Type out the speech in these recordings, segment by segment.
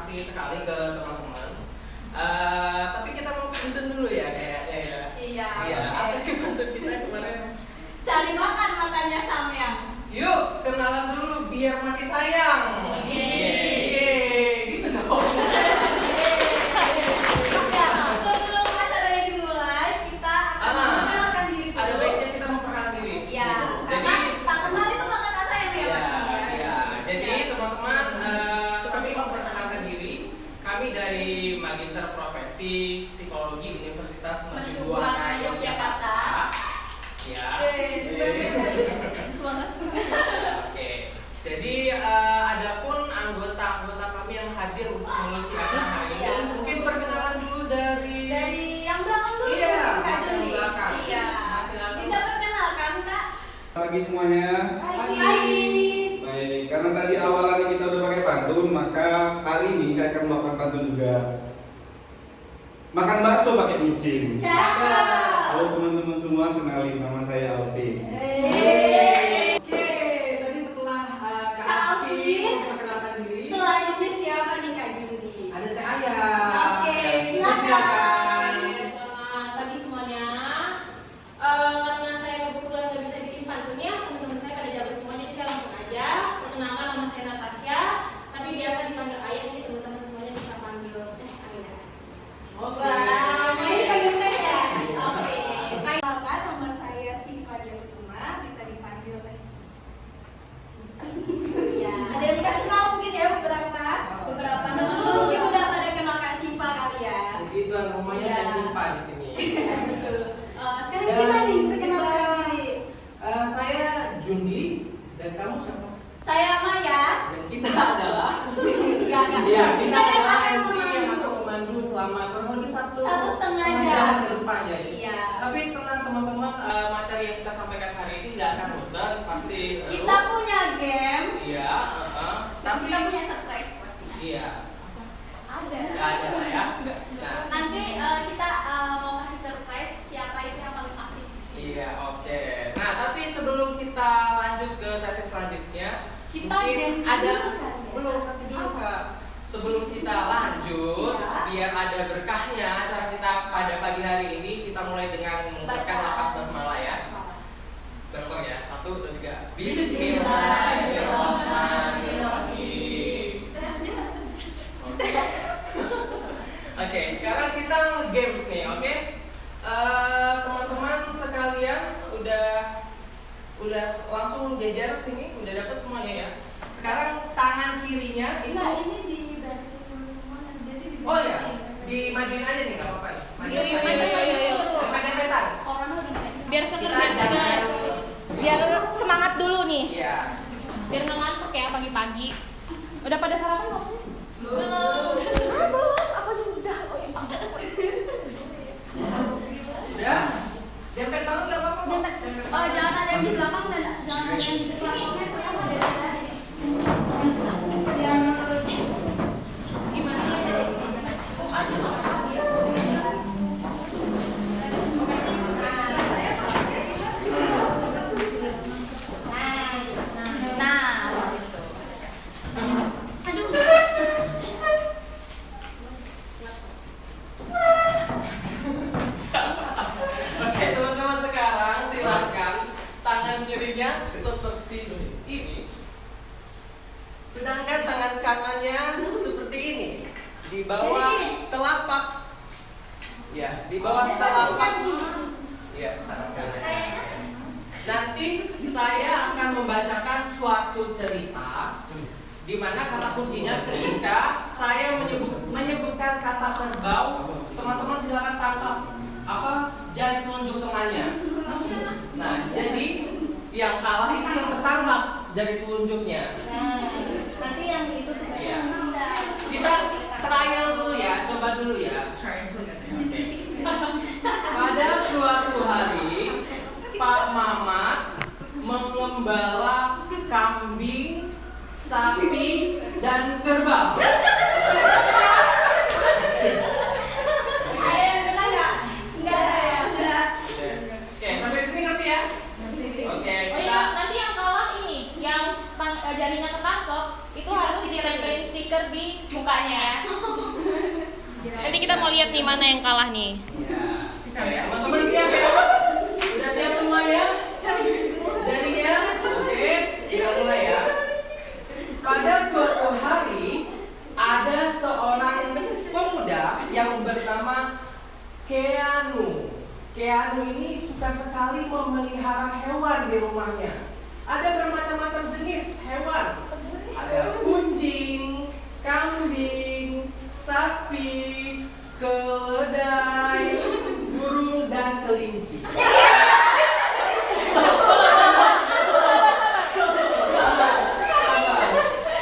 kasih sekali ke teman-teman. Tapi kita mau pantun dulu ya kayaknya ya. Iya. Iya. Apa sih pantun kita kemarin? Cari makan matanya samyang. Yuk kenalan dulu biar mati sayang. Gitu dong. Sebelum acara ini dimulai, kita akan memperkenalkan diri dulu. Ada baiknya kita memperkenalkan diri. Iya. Karena tak kenal itu maka tak sayang ya Mas. Iya. Jadi teman-teman, kami memperkenalkan diri. Kami dari Magister Profesi Psikologi Universitas Mercubuana Yogyakarta. Ya. Semangat. Oke. Jadi adapun anggota-anggota kami yang hadir untuk mengisi acara hari ini, mungkin perkenalan dulu dari yang belakang dulu. Iya, Kak masih Juli. belakang. Iya. Bisa perkenalkan Kak? Pagi semuanya. Pagi. Baik, karena tadi awalannya kita udah pakai pantun, maka hari ini saya akan melakukan pantun juga. Makan bakso pakai micin. Cakep. Halo teman-teman semua, kenalin nama saya Alvin. Oke, tadi setelah Kak Alvin memperkenalkan diri, Selanjutnya siapa nih Kak Juli? ada Teh Aya. Oke, silakan. Selamat pagi semuanya. Karena saya kebetulan nggak bisa bikin pantunnya, teman-teman saya pada jago semuanya, jadi saya langsung aja. Perkenalkan, nama saya Natasha, tapi biasa dipanggil Ayah, jadi teman-teman semuanya bisa panggil Ayah. Oke. Ini panggil Teh ya? Oke. Perkenalkan, nama saya Siva Diausuma, bisa dipanggil Resi. Iya. Ada yang udah kenal mungkin ya beberapa? Beberapa teman-teman mungkin udah pada kenal Kak Siva kali ya. Jadi tuan rumahnya Teh Simpa di sini. Betul. Sekarang kita nih perkenalkan diri. Saya Junli dan kamu siapa? Saya Maya. Dan kita adalah Enggak. Iya, kita Kita yang adalah akan MC yang memandu. akan memandu selama kurang lebih satu 1,5 jam jam ke depan ya. Iya. Tapi tenang teman-teman, materi yang kita sampaikan hari ini nggak akan bosan, pasti seru. Kita punya games. Iya, tapi Kita punya surprise pasti. iya, Ada. nggak ada lah ya. Nah, Nanti kita mau kasih surprise siapa itu yang paling aktif di sini. iya, oke. Nah, tapi sebelum kita lanjut ke sesi selanjutnya, Kita mungkin games ada dulu kan, ya? belum nanti dulu Kak. Sebelum kita lanjut, Iya. biar ada berkahnya acara kita pada pagi hari ini, kita mulai dengan mengucapkan lafaz basmalah ya. Bareng ya, 1, 2, 3. Bismillahirrahmanirrahim. Oke. Oke, sekarang kita games nih, oke? Teman-teman sekalian udah langsung jajar sini, udah dapat semuanya ya. Sekarang tangan kirinya itu. Enggak, ini di barisin dulu semuanya. Jadi di Oh ya, dimajuin aja nih, nggak apa-apa. Iya, iya. Dempet-dempetan. Corona udah di Biar seger, Kita biar seger. jangan- Biar semangat dulu nih. Iya. Biar nggak ngantuk ya pagi-pagi. Udah pada sarapan belum sih? Belum. Belum. Aku udah. Oh iya. Udah. Dempet banget nggak apa-apa. Dempet. Oh, jangan ada yang di belakang dan jangan ada yang di belakangnya soalnya ada yang tadi. Biar gimana ya? Nah, gitu. Aduh. Oke teman-teman, sekarang silakan tangan kirinya seperti ini, sedangkan tangan kanannya seperti ini di bawah telapak. Ya, di bawah telapak. Ya, tangan kanannya. Nanti saya akan membacakan suatu cerita di mana kata kuncinya ketika saya menyebutkan kata kerbau, teman-teman silakan tangkap apa jari telunjuk temannya. Nah, jadi yang kalah itu yang tertangkap jari telunjuknya. Nanti yang itu tugasnya Iya. kita. Kita trial dulu ya, coba dulu ya. Oke. Pada suatu hari, Pak Mamat mengembala kambing, sapi, dan kerbau. Ada yang kena nggak? Nggak ada ya. Oke, sampai sini ngerti ya? Oke, Oh kita iya, nanti yang kalah ini, yang jaringnya ketangkep, itu harus ditempelin stiker stiker di mukanya ya. Nanti kita mau lihat nih mana yang kalah nih. Ya, teman-teman siap ya? Udah siap semuanya? Jadinya, oke, kita mulai ya. Pada suatu hari ada seorang pemuda yang bernama Keanu. Keanu ini suka sekali memelihara hewan di rumahnya. Ada bermacam-macam jenis hewan. Ada kucing, kambing, sapi, keledai, burung dan kelinci.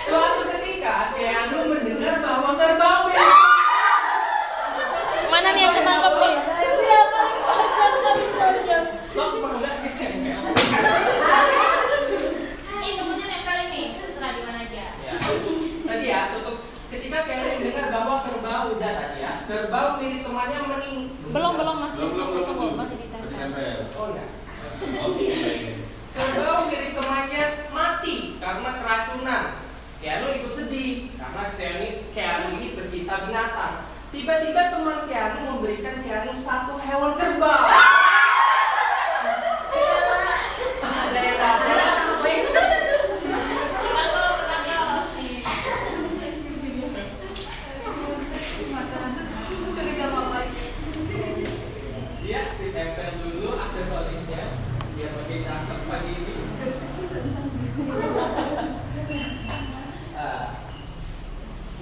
Suatu ketika Keanu mendengar bahwa kerbau Mana nih yang ketangkep nih? sok pernah ditempel. Ini temennya nempel ini, terserah di mana aja. Ya. Tadi ya, suatu ketika Keanu mendengar bahwa kerbau udah tadi ya, kerbau milik temannya Belum Mas, Belum. masih ditempel. Oh ya. Oke. Kerbau milik temannya mati karena keracunan. Keanu ikut sedih karena Keanu ini pecinta binatang. Tiba-tiba teman Keanu memberikan Keanu satu hewan kerbau. Ada yang dapat. Dia ditempel dulu aksesorisnya biar makin cakep pagi ini.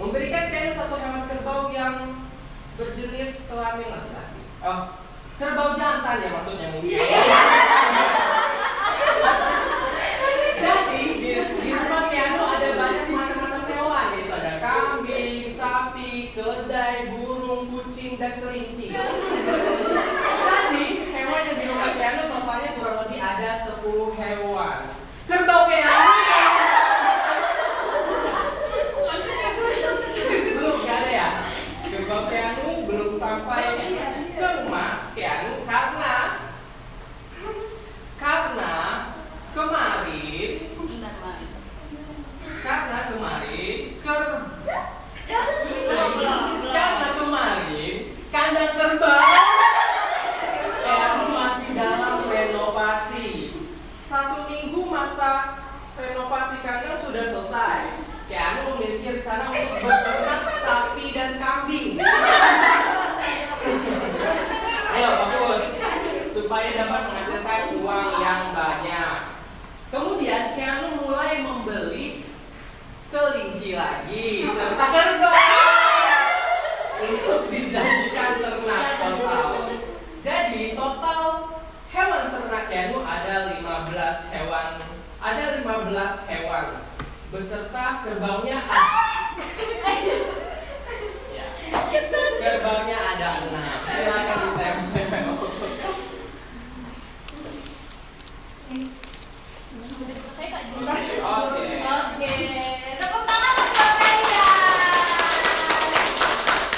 Memberikan Keanu satu hewan kerbau yang berjenis kelamin laki-laki. Oh, kerbau jantan ya maksudnya mungkin. Jadi di rumah Keanu ada banyak macam-macam hewan, yaitu ada kambing, sapi, keledai, burung, kucing dan kelinci. Jadi hewan yang di rumah Keanu totalnya kurang lebih ada 10 hewan. Kerbau Keanu belum ada ya. Kerbau Keanu belum sampai ke rumah Keanu karena kemarin kandang kerbau Keanu masih dalam renovasi. 1 minggu masa renovasi kandang sudah selesai. Keanu memiliki rencana untuk beternak sapi dan kambing. Ayo bagus, supaya dapat menghasilkan uang yang banyak. Kemudian Keanu mulai membeli kelinci lagi serta kerbau untuk dijadikan ternak total. Jadi total hewan ternak Keanu ada 15 hewan. Ada 15 hewan beserta kerbaunya. Ya. Kerbaunya ada 6. Silakan ditempel. Udah selesai Kak Jun? Oke. Tepuk tangan untuk Mbak Melia.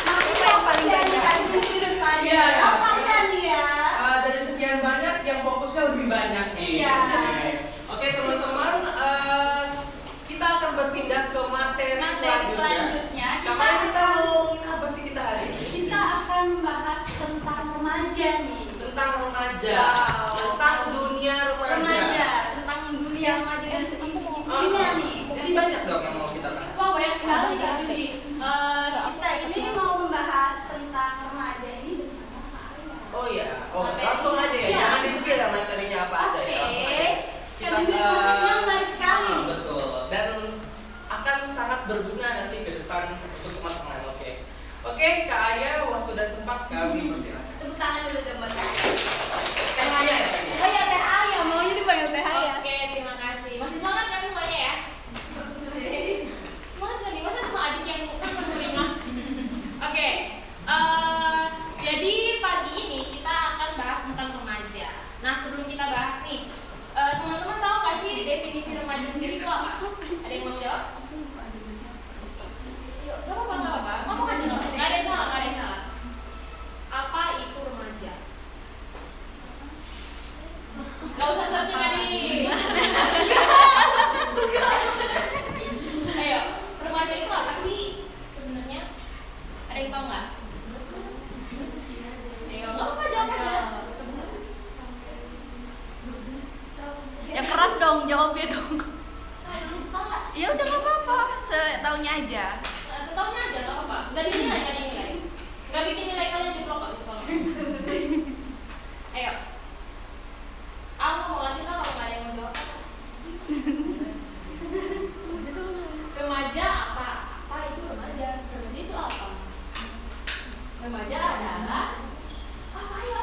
Siapa yang paling banyak? Iya, ya. Apanya nih ya? Dari sekian banyak yang fokusnya lebih banyak nih. Iya. Oke teman-teman, kita akan berpindah ke materi Selanjutnya Kemarin kita mau ngomongin apa sih kita hari ini? kita akan bahas tentang remaja nih. Tentang remaja, Wow. tentang dunia remaja. Tentang dunia remaja dan isi-isinya nih. Jadi banyak dong yang mau kita bahas. Wah, banyak sekali Kak Judi. Kita ini mau membahas tentang remaja ini bersama Kak Arya. Oh iya, Materi. langsung aja ya, Iya. jangan di-spill ya materinya apa aja ya. Langsung aja. Karena ini materinya menarik sekali. Betul. Dan akan sangat berguna nanti ke depan untuk teman-teman. Oke, Kak Aya, waktu dan tempat kami persilakan. Tepuk tangan dulu teman. Kak Aya ya. Oh ya Teh Aya, maunya dipanggil Teh Aya. Oke, terima kasih. Masih semangat kan semuanya ya? Semangat kan nih? Masa cuma adik yang bertelinga? Oke, jadi pagi ini kita akan bahas tentang remaja. Nah, sebelum kita bahas nih, teman-teman tahu nggak sih definisi remaja sendiri itu apa? Ada yang mau jawab? Yuk, nggak apa-apa. Ngomong aja, nggak ada yang salah, nggak ada yang salah. Apa itu remaja? Gak usah searching Ayo, remaja itu apa sih? dong, jawabnya dong. Lupa nggak? Ya udah nggak apa-apa, setaunya aja. Setahunnya aja nggak apa-apa. Nggak dinilai, nggak dinilai. Nggak bikin nilai kalian jeblok kok di sekolah. Ayo. Aku mau lanjut kalau nggak ada yang mau jawab. Remaja apa? Apa itu remaja? Remaja itu apa? Remaja adalah apa? Ayo.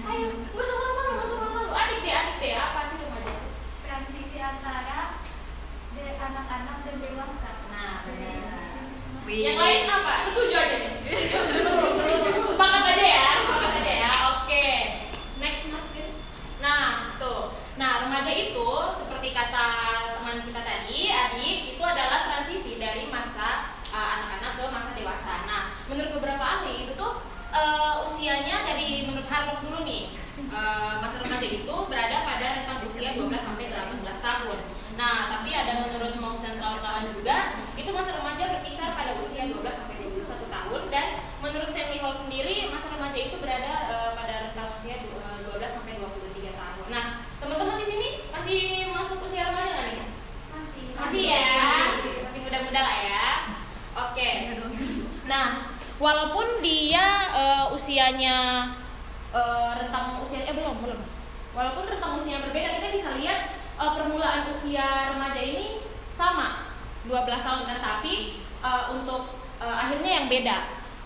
Ayo, nggak usah malu. Adik deh, apa sih remaja? Transisi antara anak-anak dan dewasa. Nah, benar. Yang lain apa? Setuju aja. Sepakat aja ya. Oke. Next Mas Jun. Nah, tuh. Nah, remaja itu seperti kata teman kita tadi, adik, itu adalah transisi dari masa anak-anak ke masa dewasa. Nah, menurut beberapa ahli itu tuh usianya dari menurut Harvard dulu nih. Masa remaja itu berada pada rentang usia 12 sampai 18 tahun. Nah, tapi ada menurut Monks dan kawan-kawan juga, itu masa remaja berkisar pada usia 12 sampai 21 tahun, dan menurut Stanley Hall sendiri masa remaja itu berada pada rentang usia 12 sampai 23 tahun. Nah, teman-teman di sini masih masuk usia remaja nggak nih? Masih ya? Masih muda-muda lah ya. Oke. Nah, walaupun dia usianya rentang usia belum Mas. Walaupun rentang usia berbeda, kita bisa lihat permulaan usia remaja ini sama 12 tahun kan, tapi untuk akhirnya yang beda.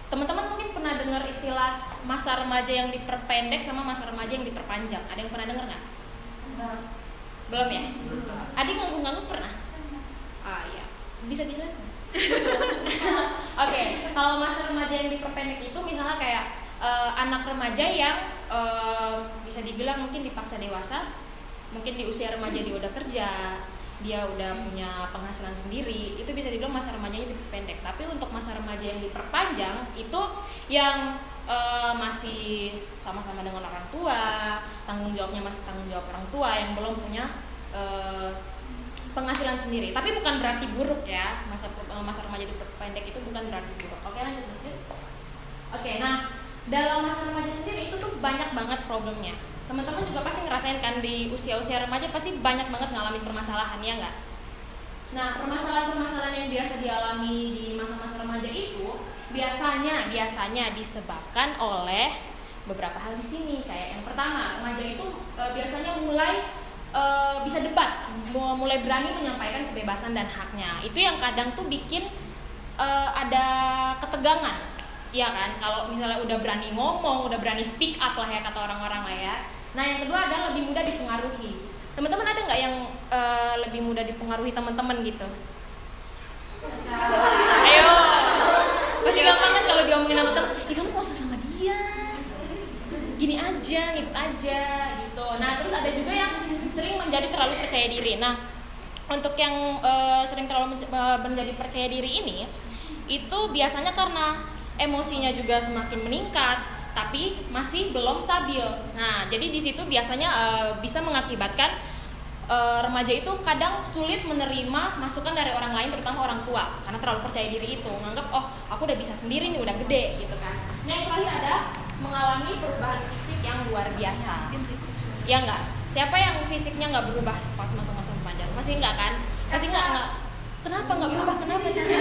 Teman-teman mungkin pernah dengar istilah masa remaja yang diperpendek sama masa remaja yang diperpanjang. Ada yang pernah dengar nggak? Belum ya? Adik ngangguk-ngangguk pernah? Ah iya, bisa dijelaskan? Oke, kalau masa remaja yang diperpendek itu misalnya kayak anak remaja yang bisa dibilang mungkin dipaksa dewasa, mungkin di usia remaja dia udah kerja, dia udah punya penghasilan sendiri, itu bisa dibilang masa remajanya diperpendek. Tapi untuk masa remaja yang diperpanjang itu yang masih sama-sama dengan orang tua, tanggung jawabnya masih tanggung jawab orang tua, yang belum punya penghasilan sendiri. Tapi bukan berarti buruk ya, masa remaja diperpendek itu bukan berarti buruk. Oke, lanjut Mas. Oke, nah dalam masa remaja sendiri itu tuh banyak banget problemnya. Teman-teman juga pasti ngerasain kan di usia-usia remaja pasti banyak banget ngalamin permasalahan, ya nggak? Nah, permasalahan-permasalahan yang biasa dialami di masa-masa remaja itu biasanya disebabkan oleh beberapa hal di sini. Kayak yang pertama, remaja itu biasanya mulai bisa debat, mulai berani menyampaikan kebebasan dan haknya. Itu yang kadang tuh bikin ada ketegangan. Iya kan, kalau misalnya udah berani ngomong, udah berani speak up lah ya kata orang-orang lah ya. Nah, yang kedua ada lebih mudah dipengaruhi. Teman-teman ada nggak yang lebih mudah dipengaruhi teman-teman gitu? Ayo, pasti gampang kan kalau diomongin sama teman, kamu nggak usah sama dia, gini aja, ngikut aja gitu. Nah, terus ada juga yang sering menjadi terlalu percaya diri. Nah, untuk yang sering terlalu menjadi percaya diri ini, itu biasanya karena emosinya juga semakin meningkat, tapi masih belum stabil. Nah, jadi di situ biasanya bisa mengakibatkan remaja itu kadang sulit menerima masukan dari orang lain, terutama orang tua, karena terlalu percaya diri itu, menganggap aku udah bisa sendiri nih, udah gede gitu kan. Nah, yang terakhir ada mengalami perubahan fisik yang luar biasa. Ya enggak? Siapa yang fisiknya nggak berubah pas masuk masa remaja? Pasti enggak kan? Pasti enggak. Kenapa nggak berubah? Kenapa Caca?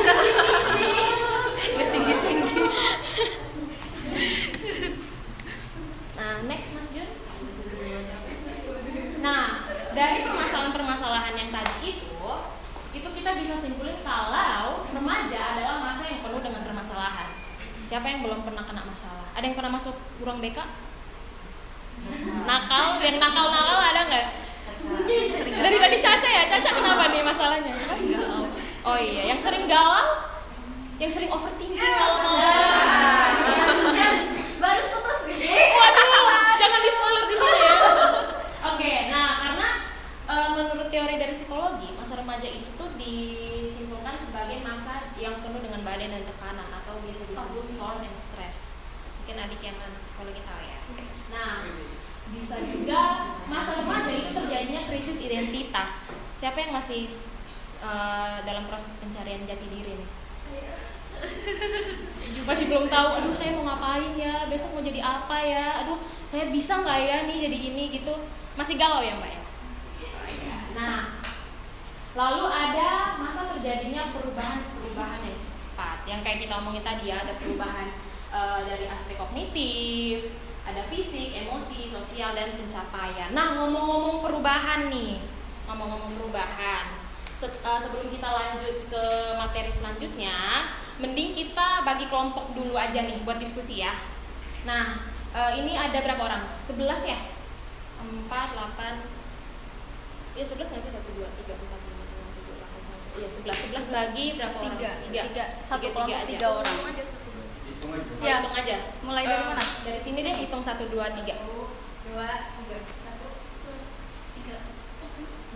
Tinggi-tinggi. Nah, next Mas Jun. Nah, dari permasalahan-permasalahan yang tadi itu kita bisa simpulin kalau remaja adalah masa yang penuh dengan permasalahan. Siapa yang belum pernah kena masalah? Ada yang pernah masuk ruang BK? Nakal, yang nakal-nakal ada nggak? Dari tadi Caca ya, Caca kenapa nih masalahnya? Oh iya, yang sering galau, yang sering overthinking kalau Baru putus nih. waduh, jangan di-spoiler di sini ya. Oke, nah karena menurut teori dari psikologi, masa remaja itu tuh disimpulkan sebagai masa yang penuh dengan badai dan tekanan atau biasa disebut storm and stress. Mungkin adik yang psikologi tahu ya. Nah, bisa juga masa remaja itu terjadinya krisis identitas. Siapa yang masih dalam proses pencarian jati diri nih? Masih belum tahu, aduh saya mau ngapain ya, besok mau jadi apa ya, aduh saya bisa nggak ya nih jadi ini gitu. Masih galau ya Mbak ya? Nah, lalu ada masa terjadinya perubahan yang cepat. Yang kayak kita omongin tadi ya, ada perubahan dari aspek kognitif, ada fisik, emosi, sosial, dan pencapaian. Nah, ngomong-ngomong perubahan nih, sebelum kita lanjut ke materi selanjutnya, mending kita bagi kelompok dulu aja nih buat diskusi ya. Nah, ini ada berapa orang? 11 ya? 4, 8, ya 11 nggak sih? 1, 2, 3, 4, 5, 6, 7, 8, 9, 10. Ya 11 bagi berapa orang? 3. Satu kelompok aja. 3 orang. Ya, hitung aja. Mulai dari mana? Dari sini deh, hitung 1, 2, 3. 1, 2, 3. 1,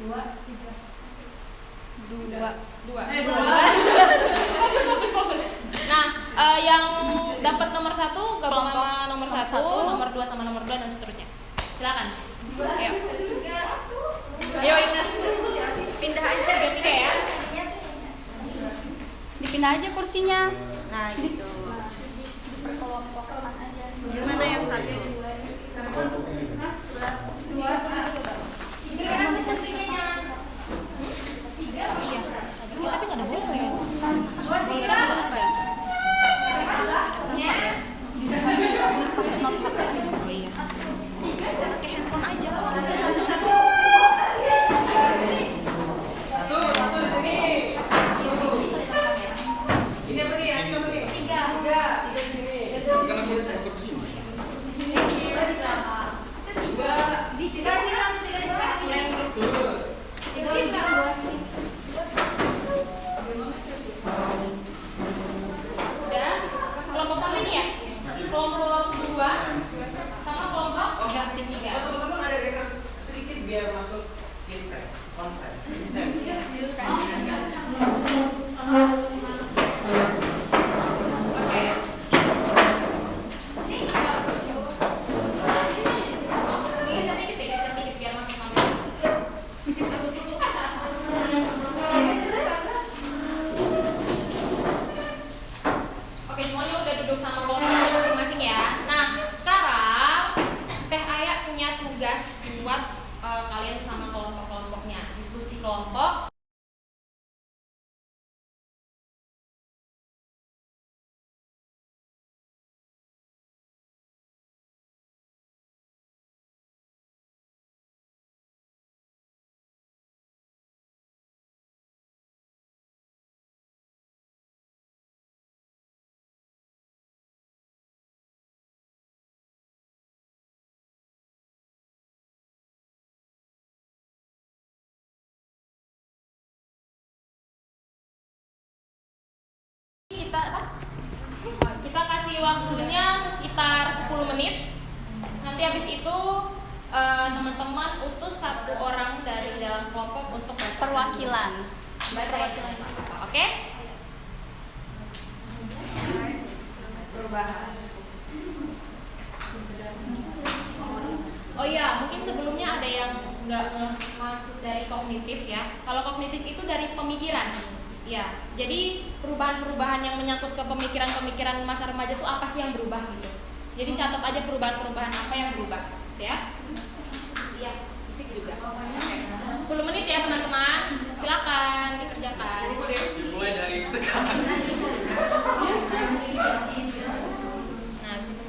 2, 3. 2. Fokus. Nah, yang dapat nomor 1 gabung sama nomor 1, nomor 2 sama nomor 2 dan seterusnya. Silakan. Ayo. Ayo ingat. Pindah aja. 3 ya. Dipindah aja kursinya. Nah, gitu. Gimana yang 1? 2. Iya, tapi nggak boleh ya. Boleh apa ya? Pakai not HP. Oh iya. Pakai handphone aja. Satu di sini. Ini apa nih? Ini apa nih? 3 di sini. Kan aku udah kursi. Di sini kamu 3 di sekarang. Tuh. Udah. Kelompok 1 ini ya? Kelompok 2 sama kelompok 3. Teman-teman ada geser sedikit biar masuk in frame, on frame. Oke. Geser dikit biar masuk kamera. Oke, semuanya udah duduk sama kelompoknya masing-masing ya. Nah, sekarang Teh Aya punya tugas buat kalian sama kelompok-kelompoknya. Diskusi kelompok. Kita kasih waktunya sekitar 10 menit. Nanti habis itu teman-teman utus 1 orang dari dalam kelompok untuk Perwakilan. Oke? Perubahan. Oh iya, mungkin sebelumnya ada yang nggak masuk dari kognitif ya. Kalau kognitif itu dari pemikiran. Ya, jadi perubahan-perubahan yang menyangkut ke pemikiran-pemikiran masa remaja itu apa sih yang berubah gitu. Jadi catat aja perubahan-perubahan apa yang berubah, ya. Iya, fisik juga. Oke. 10 menit ya teman-teman. Silakan dikerjakan. Dimulai dari sekarang. Nah, habis itu.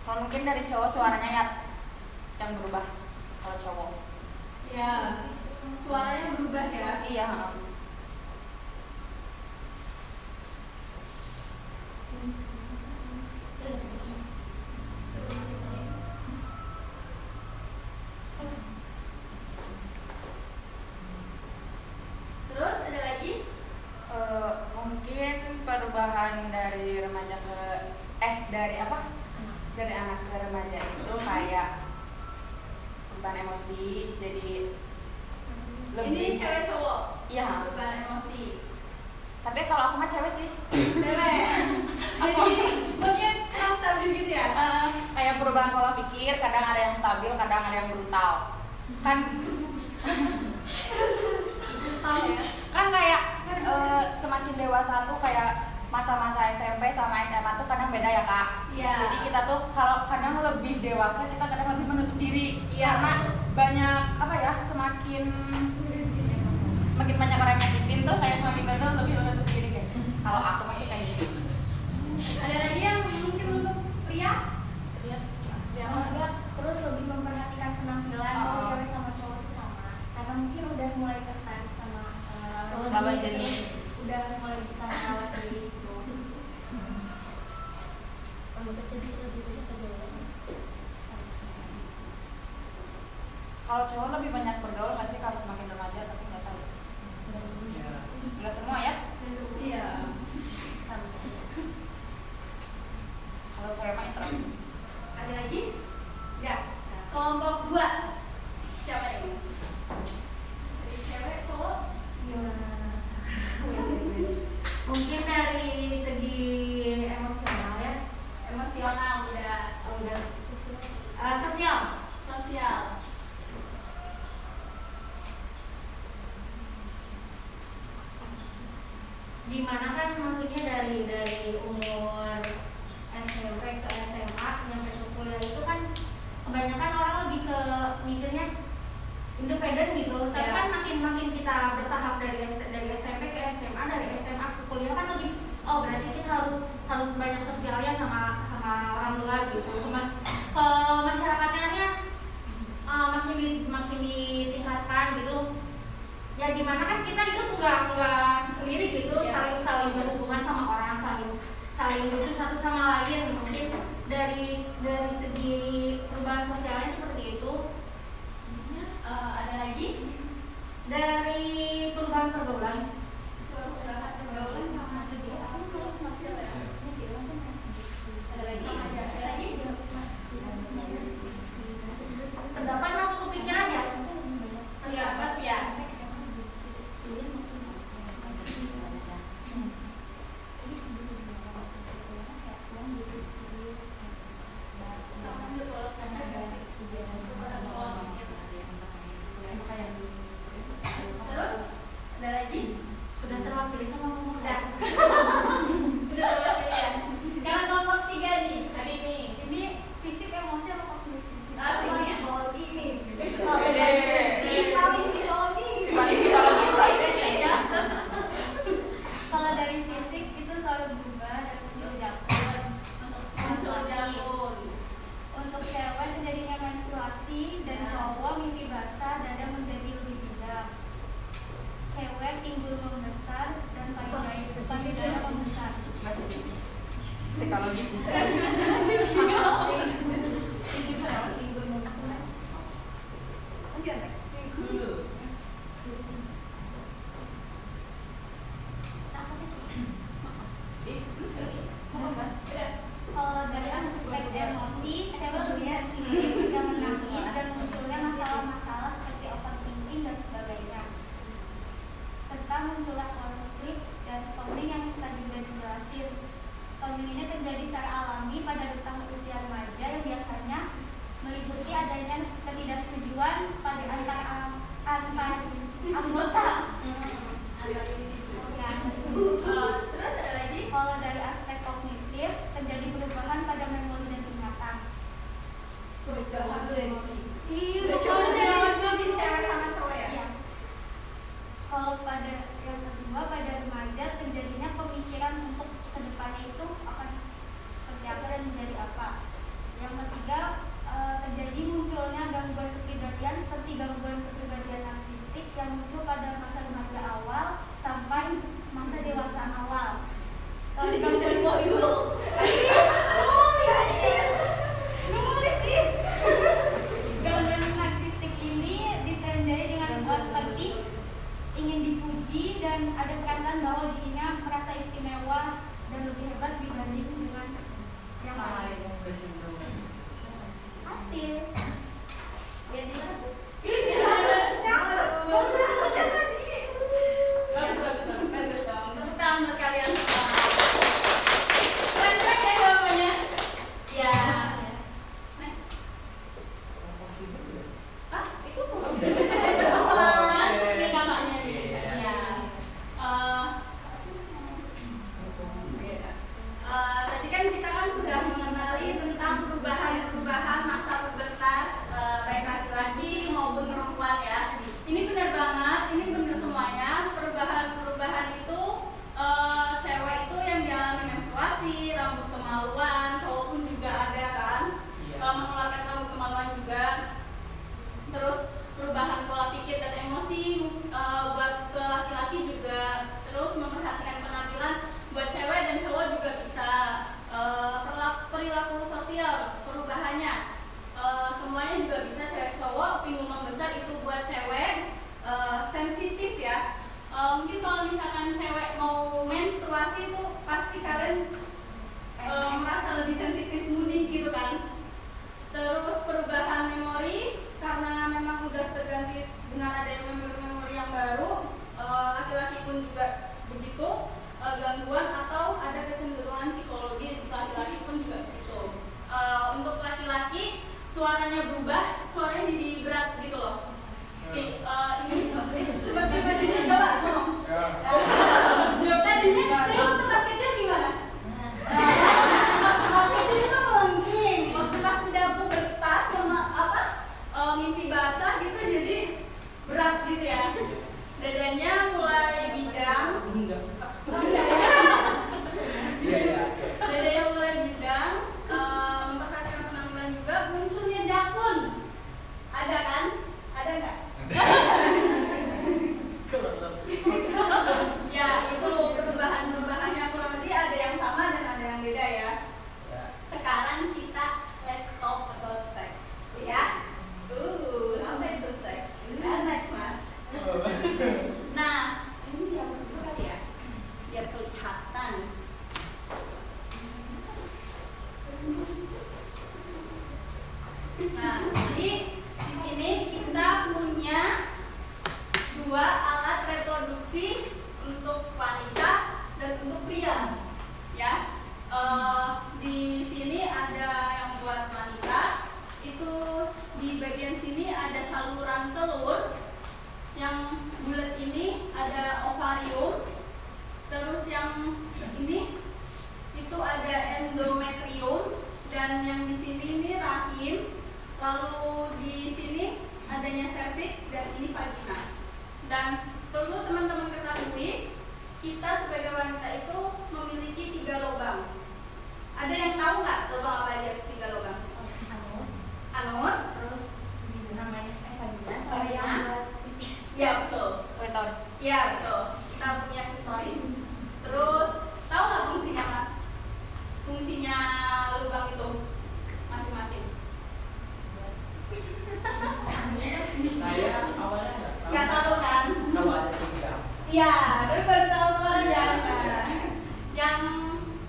Kalau mungkin dari cowok suaranya ya yang berubah kalau cowok. Ya, suaranya berubah ya. Iya. Terus ada lagi? Mungkin perubahan dari remaja ke dari anak ke remaja itu kayak perubahan emosi, jadi Ini cewek cowok. Iya. Perubahan emosi. Tapi kalau aku mah cewek sih. Cewek. Jadi mungkin kurang stabil gitu ya. Kayak perubahan pola pikir, kadang ada yang stabil, kadang ada yang brutal. Kan kan kayak semakin dewasa tuh kayak masa-masa SMP sama SMA tuh kadang beda ya kak. Iya. Jadi kita tuh kalau kadang lebih dewasa, kita kadang lebih menutup diri. Iya. Karena banyak semakin banyak orang yang nyakitin tuh kayak semakin kita tuh lebih menutup diri kayak. Kalau aku masih kayak gitu. Ada lagi yang mungkin untuk pria? Enggak, terus lebih memperhatikan penampilan Oh. cewek sama cowok itu sama. Karena mungkin udah mulai tertarik sama Lawan jenis. udah mulai bisa merawat diri gitu. Kalau cowok lebih banyak bergaul nggak sih kalau semakin remaja, tapi nggak tahu. Nggak semua ya. Iya. Kalau cewek mah intro. Ada lagi? Enggak. Kelompok 2. Siapa yang mas? Dari cewek, cowok? Mungkin dari segi emosional ya, Emosional udah. sosial. Sosial. Dimana kan maksudnya dari umur SMP ke SMA nyampe ke kuliah itu kan kebanyakan orang lebih ke mikirnya independen gitu. Tapi Ya. kan makin kita bertahap dari SMP ke SMA, dari SMA ke kuliah kan lebih berarti kita harus banyak sosialnya sama orang luar gitu. Mas ke masyarakatnya makin ditingkatkan gitu. Ya dimana kan kita hidup nggak sendiri gitu, Ya. saling berhubungan sama orang, saling gitu satu sama lain. Mungkin dari segi perubahan sosialnya seperti itu. Ada lagi? Dari perubahan pergaulan. Pergaulan sama terus sosial ya. Ada lagi? Ada lagi? Pendapat masuk ke pikiran ya? Pendapat ya. Terus ada lagi? Sudah terwakili sama pemuda. Udah terwakili ya. Sekarang kelompok 3 nih. Hari ini Fisik, emosi, apa kognitif? semuanya psikologi nih. Pede. Paling psikologi. Paling psikologis Ya. Kalau dari fisik itu selalu berubah dan muncul jakun. Muncul jagung. Untuk cewek terjadinya menstruasi dan cowok mimpi basah, dada menjadi lebih bidang. Cewek pinggul membesar dan payudara membesar. masih pipis. Psikologis. Pinggul membesar. Kalau dari aspek emosi, cewek lebih sensitif dan menangis dan munculnya masalah-masalah seperti overthinking dan sebagainya. Serta munculnya konflik dan storming yang tadi sudah dijelasin. Storming ini terjadi secara alami pada rentang usia remaja yang biasanya meliputi adanya ketidaksetujuan pada antar anggota. Terus ada lagi? Kalau dari aspek kognitif, terjadi perubahan pada memori dan ingatan. Iya, Sisi cewek sama cowok ya? Iya. Kalau pada yang kedua, pada remaja terjadinya pemikiran untuk kedepannya itu akan seperti apa dan menjadi apa. Yang ketiga, terjadi munculnya gangguan kepribadian seperti gangguan kepribadian suaranya berubah, suaranya jadi berat gitu loh. Oke, ini seperti bajunya coba ngomong. Tadinya waktu pas kecil gimana? Waktu pas kecil itu mungkin waktu pas udah pubertas sama mimpi basah gitu jadi berat gitu ya. Dadanya mulai bidang. Dadanya mulai bidang, memperhatikan penampilan juga, munculnya jakun. Ada kan? Ada nggak? Ya itu perubahan-perubahannya kurang lebih ada yang sama dan ada yang beda ya. Sekarang kita let's talk about sex ya. Apa itu seks? Next mas. Nah ini dihapus dulu kali ya, biar kelihatan. Nah jadi di sini kita punya dua alat reproduksi untuk wanita dan untuk pria ya. Di sini ada yang buat wanita, itu di bagian sini ada saluran telur yang bulat ini ada ovarium, terus yang ini itu ada endometrium, dan yang di sini ini rahim, lalu di sini adanya cervix dan ini vagina. Dan perlu teman-teman ketahui, kita sebagai wanita itu memiliki 3 lubang. Ada yang tahu nggak lubang apa aja 3 lubang? Anus, terus namanya vagina Oh, sama yang yang buat pipis. ya betul. Klitoris. Ya betul. Kita punya clitoris. Terus tahu nggak fungsinya apa? Fungsinya lubang itu masing-masing. Saya awalnya Nggak tahu kan? kalau ada 3. Iya, tapi baru tahu kemarin ya. Yang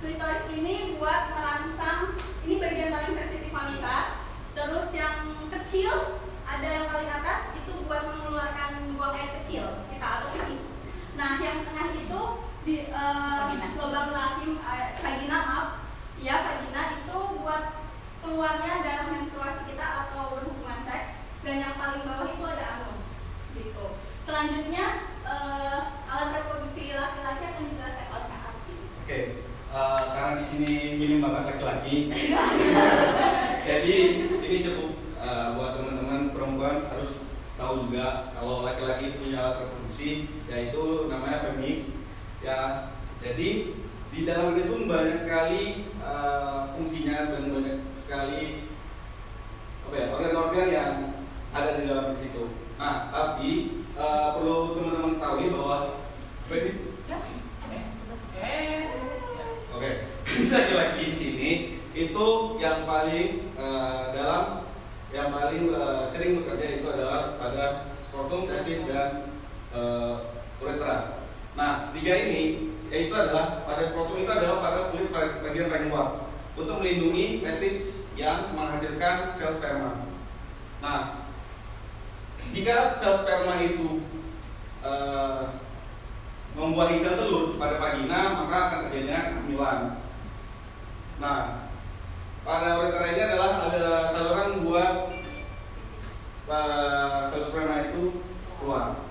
clitoris ini buat merangsang, ini bagian paling sensitif wanita. Terus yang kecil, ada yang paling atas itu buat mengeluarkan buang air kecil kita atau pipis. Nah, yang tengah itu di lubang rahim vagina, maaf. Ya, vagina itu buat keluarnya darah menstruasi kita atau berhubungan seks. Dan yang paling bawah itu ada anus. Gitu. Selanjutnya alat reproduksi laki-laki akan dijelaskan oleh Kak Arti. Oke, karena di sini minim banget laki-laki, jadi ini cukup buat teman-teman perempuan harus tahu juga kalau laki-laki punya alat reproduksi, yaitu namanya penis. Ya, jadi di dalam itu banyak sekali fungsinya dan banyak sekali organ-organ yang ada di dalam situ. Nah, tapi perlu teman-teman ketahui bahwa laki-laki di sini itu yang paling sering bekerja itu adalah pada skrotum, testis, dan uretra. Nah, 3 ini yaitu adalah pada skrotum itu adalah pada kulit bagian paling luar untuk melindungi testis yang menghasilkan sel sperma. Nah, jika sel sperma itu membuahi sel telur pada vagina, maka akan terjadinya kehamilan. Nah, pada uretra ini adalah ada saluran buat sel sperma itu keluar.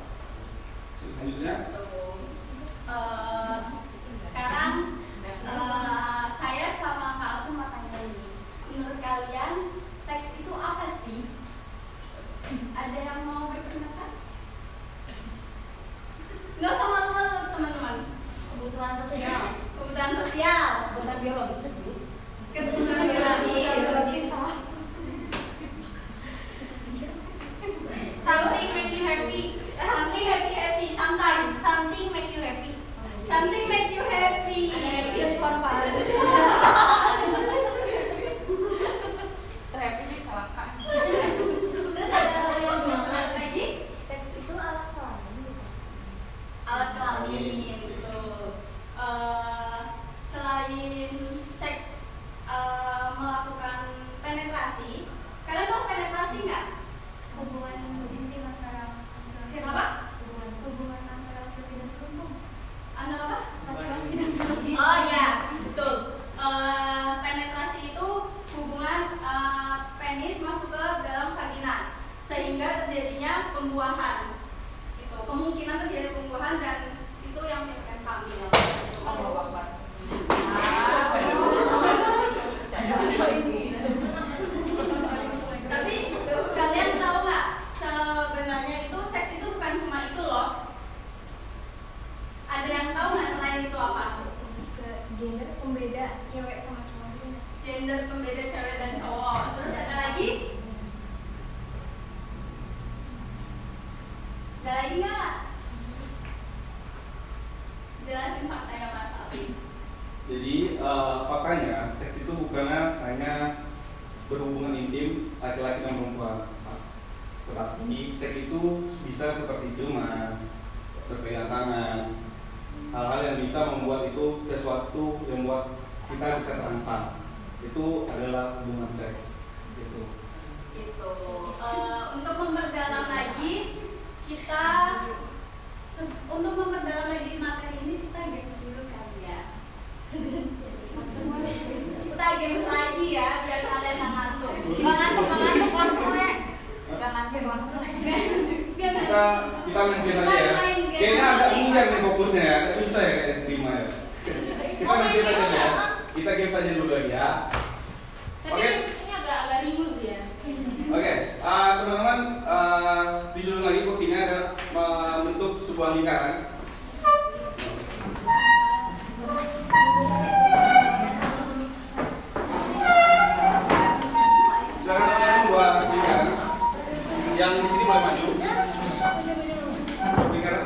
Selanjutnya, sekarang saya sama Kak Altu mau tanya ini. Menurut kalian seks itu apa sih? Ada yang mau berpendapat? Nggak usah malu-malu teman-teman. Kebutuhan sosial. Kebutuhan sosial. Kebutuhan biologis sih. Kebutuhan biologis. Something make you happy. Something happy. Sometimes Something make you happy. something make you happy. Just for fun. Happy sih celaka. Terus ada yang bilang lagi pembuahan. Itu kemungkinan terjadi pembuahan dan itu yang menyebabkan hamil. Tapi kalian tahu nggak sebenarnya itu seks itu bukan cuma itu loh. Ada yang tahu nggak selain itu apa? Gender pembeda cewek sama cowok itu. Gender pembeda cewek dan cowok. Terus ada lagi? Ada lagi nggak? Jelasin faktanya Mas Alvin. Jadi faktanya seks itu bukannya hanya berhubungan intim laki-laki dan perempuan, tetapi seks itu bisa seperti ciuman, berpegang tangan, hal-hal yang bisa membuat itu sesuatu yang membuat kita bisa terangsang. Itu adalah hubungan seks. Gitu. Gitu. Untuk memperdalam lagi kita untuk memperdalam lagi materi ini kita games dulu kali ya. Kita games lagi ya biar kalian nggak ngantuk. Gak ngantuk langsung. Kita main game aja ya. Kayaknya agak buyar nih fokusnya ya, agak susah ya kayak terima ya. Kita main game aja ya. Kita game saja dulu ya. Oke. Ini agak riuh ya. Oke, teman-teman, disusun lagi posisinya adalah membentuk sebuah lingkaran. Silakan teman-teman buat lingkaran. Yang di sini boleh maju. Lingkaran.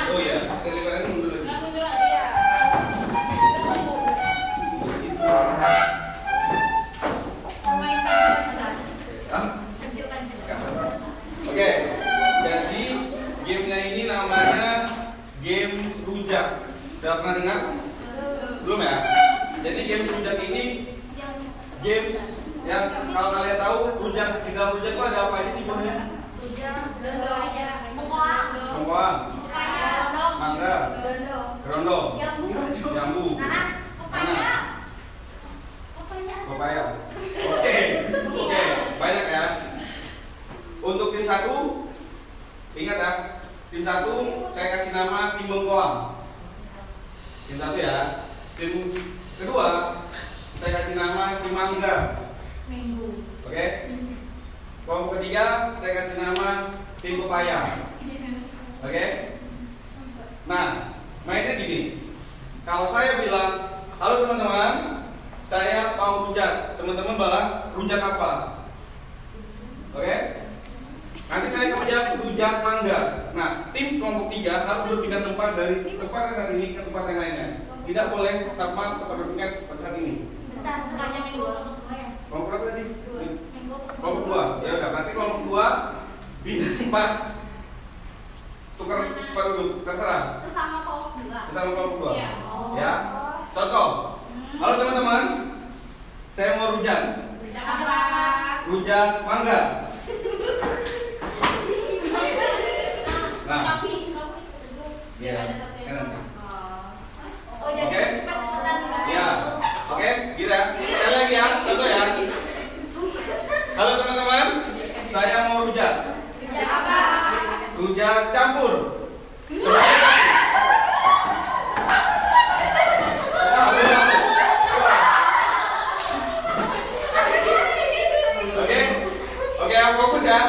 Oh iya, lingkaran mundur lagi. Oke, jadi gamenya ini namanya game rujak. Sudah pernah dengar? Belum ya? Jadi game rujak ini games yang kalau kalian tahu rujak, di dalam rujak itu ada apa aja sih buahnya? Bengkoang, mangga, gerondong, jambu, nanas, pepaya. Oke, banyak ya. Untuk tim 1, ingat ya, tim 1 saya kasih nama tim bengkoang. Tim 1 ya. Tim kedua saya kasih nama tim mangga. Oke. Kelompok ketiga saya kasih nama tim pepaya. Oke. Nah, mainnya gini. Kalau saya bilang, halo teman-teman, saya mau rujak. Teman-teman balas rujak apa? Oke. Nanti saya kemudian rujak mangga. Nah, tim kelompok 3 harus berpindah tempat dari tempat yang saat ini ke tempat yang lainnya. Tidak boleh sama tempat berpindah pada saat ini. Bentar, bukannya minggu ya? Kelompok berapa tadi? Kelompok 2. Ya udah, nanti kelompok 2 pindah tempat. Tukar tempat duduk, terserah. Sesama kelompok 2. Sesama kelompok 2. Iya. Ya. Contoh. Halo teman-teman. Saya mau rujak. Rujak mangga. Nah, Tapi kamu ikut dulu. ya, Ada satu yang kan. Oh, jadi Oke. cepat-cepatan Ya, oke, gitu ya. Sekali lagi ya, contoh ya. Halo teman-teman, saya mau rujak. Rujak campur. Oke, fokus ya.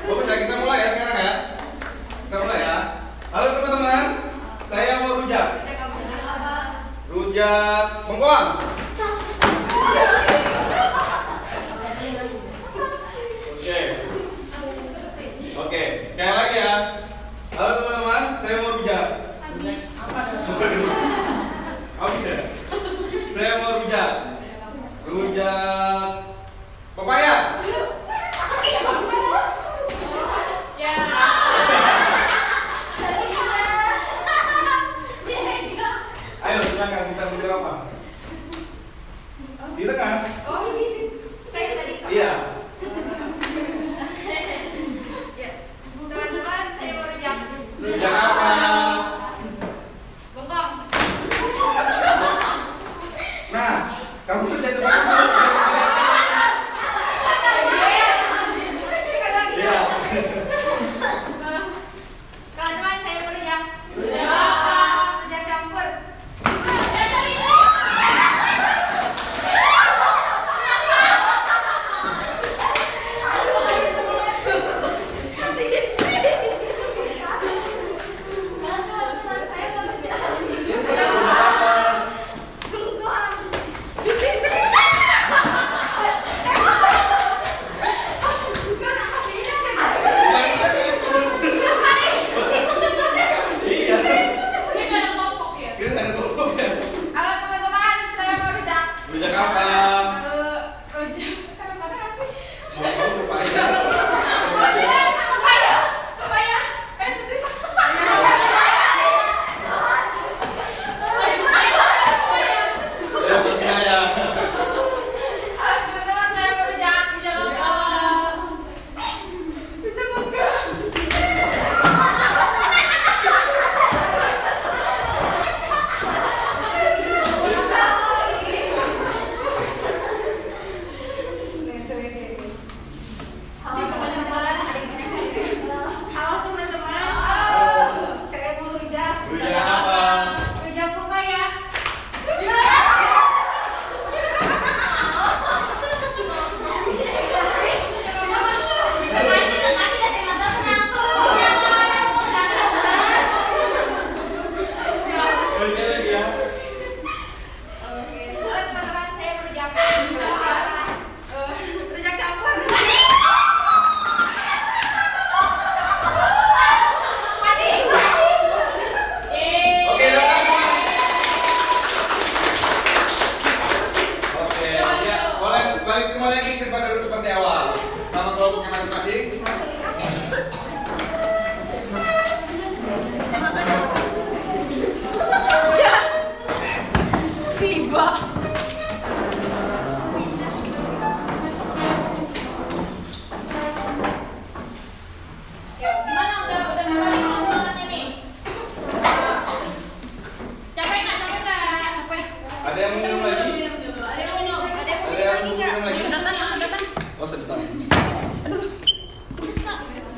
Fokus ya, kita mulai ya sekarang ya. Kita mulai ya. Halo teman-teman, saya mau rujak. Rujak bengkoang. Oke, sekali lagi ya. Halo teman-teman, saya mau rujak. Habis ya? Saya mau rujak. Rujak pepaya. Ayo silakan kita menjawab apa? Di tengah. Oh, ini kayak tadi. Iya. Teman-teman,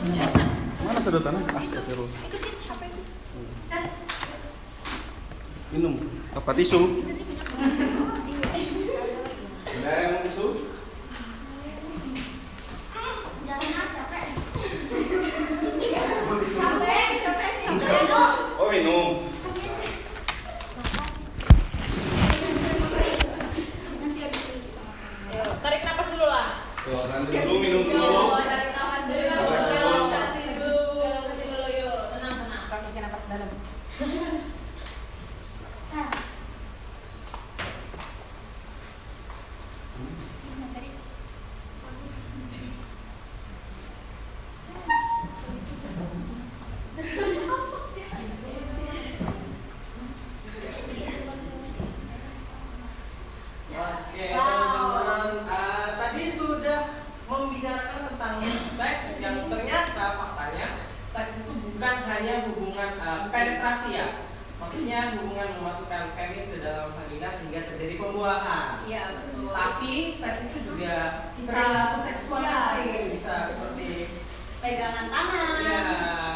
Mana sedotannya? Terus. Minum. Apa tisu? Ada yang mau tisu? Oh minum. Tarik napas dulu lah. Tuh, nanti dulu minum dulu. Tarik napas dulu. Kasih dulu yuk. Tenang. Praktisin napas dalam. Oke, teman-teman, tadi sudah membicarakan tentang seks yang ternyata faktanya seks itu bukan hanya hubungan penetrasi ya. Maksudnya hubungan memasukkan penis ke dalam vagina sehingga terjadi pembuahan. Iya, betul. Tapi seks itu juga Bisa perilaku seksual iya. yang lain, bisa seperti Pegangan tangan, Iya.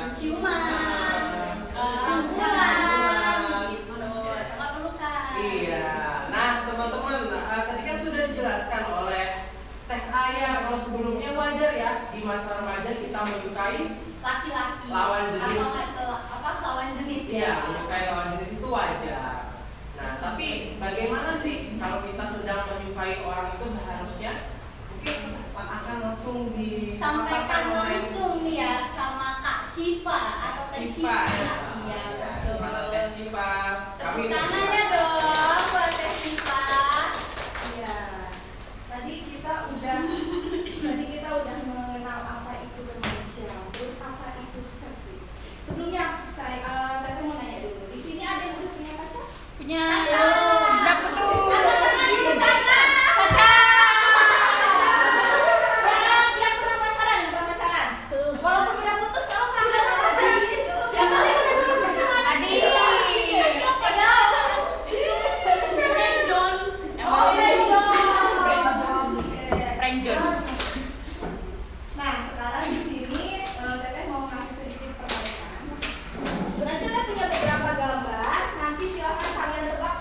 penciuman, Nah, rangkulan, gitu. Tempat pelukan. Iya. Nah, teman-teman, tadi kan sudah dijelaskan oleh Teh Ayah kalau sebelumnya wajar ya di masa remaja kita menyukai Laki-laki Lawan jenis. lawan jenis Iya, ya. menyukai lawan jenis itu wajar. Nah, tapi bagaimana sih kalau kita sedang menyukai orang itu seharusnya mungkin akan langsung Sampaikan oleh langsung nih ya sama Kak Syifa atau Teh Syifa. Syifa. Iya, betul. Gimana Teh Syifa? Kami Tepuk tangannya dong buat Teh Syifa. Iya, tadi kita udah mengenal apa itu remaja, terus apa itu seksi. Sebelumnya saya Tete mau nanya dulu. Di sini ada yang udah punya pacar? Punya. Caca. Berapa tuh? Caca. Caca. Yang pernah pacaran, Walaupun udah putus, kamu pernah pacaran? Siapa yang udah pernah pacaran? Adi. John. Oh, Renjon. Nah, sekarang di sini Teteh mau ngasih sedikit pertanyaan. Nanti Teteh punya beberapa gambar. Nanti silakan kalian tebak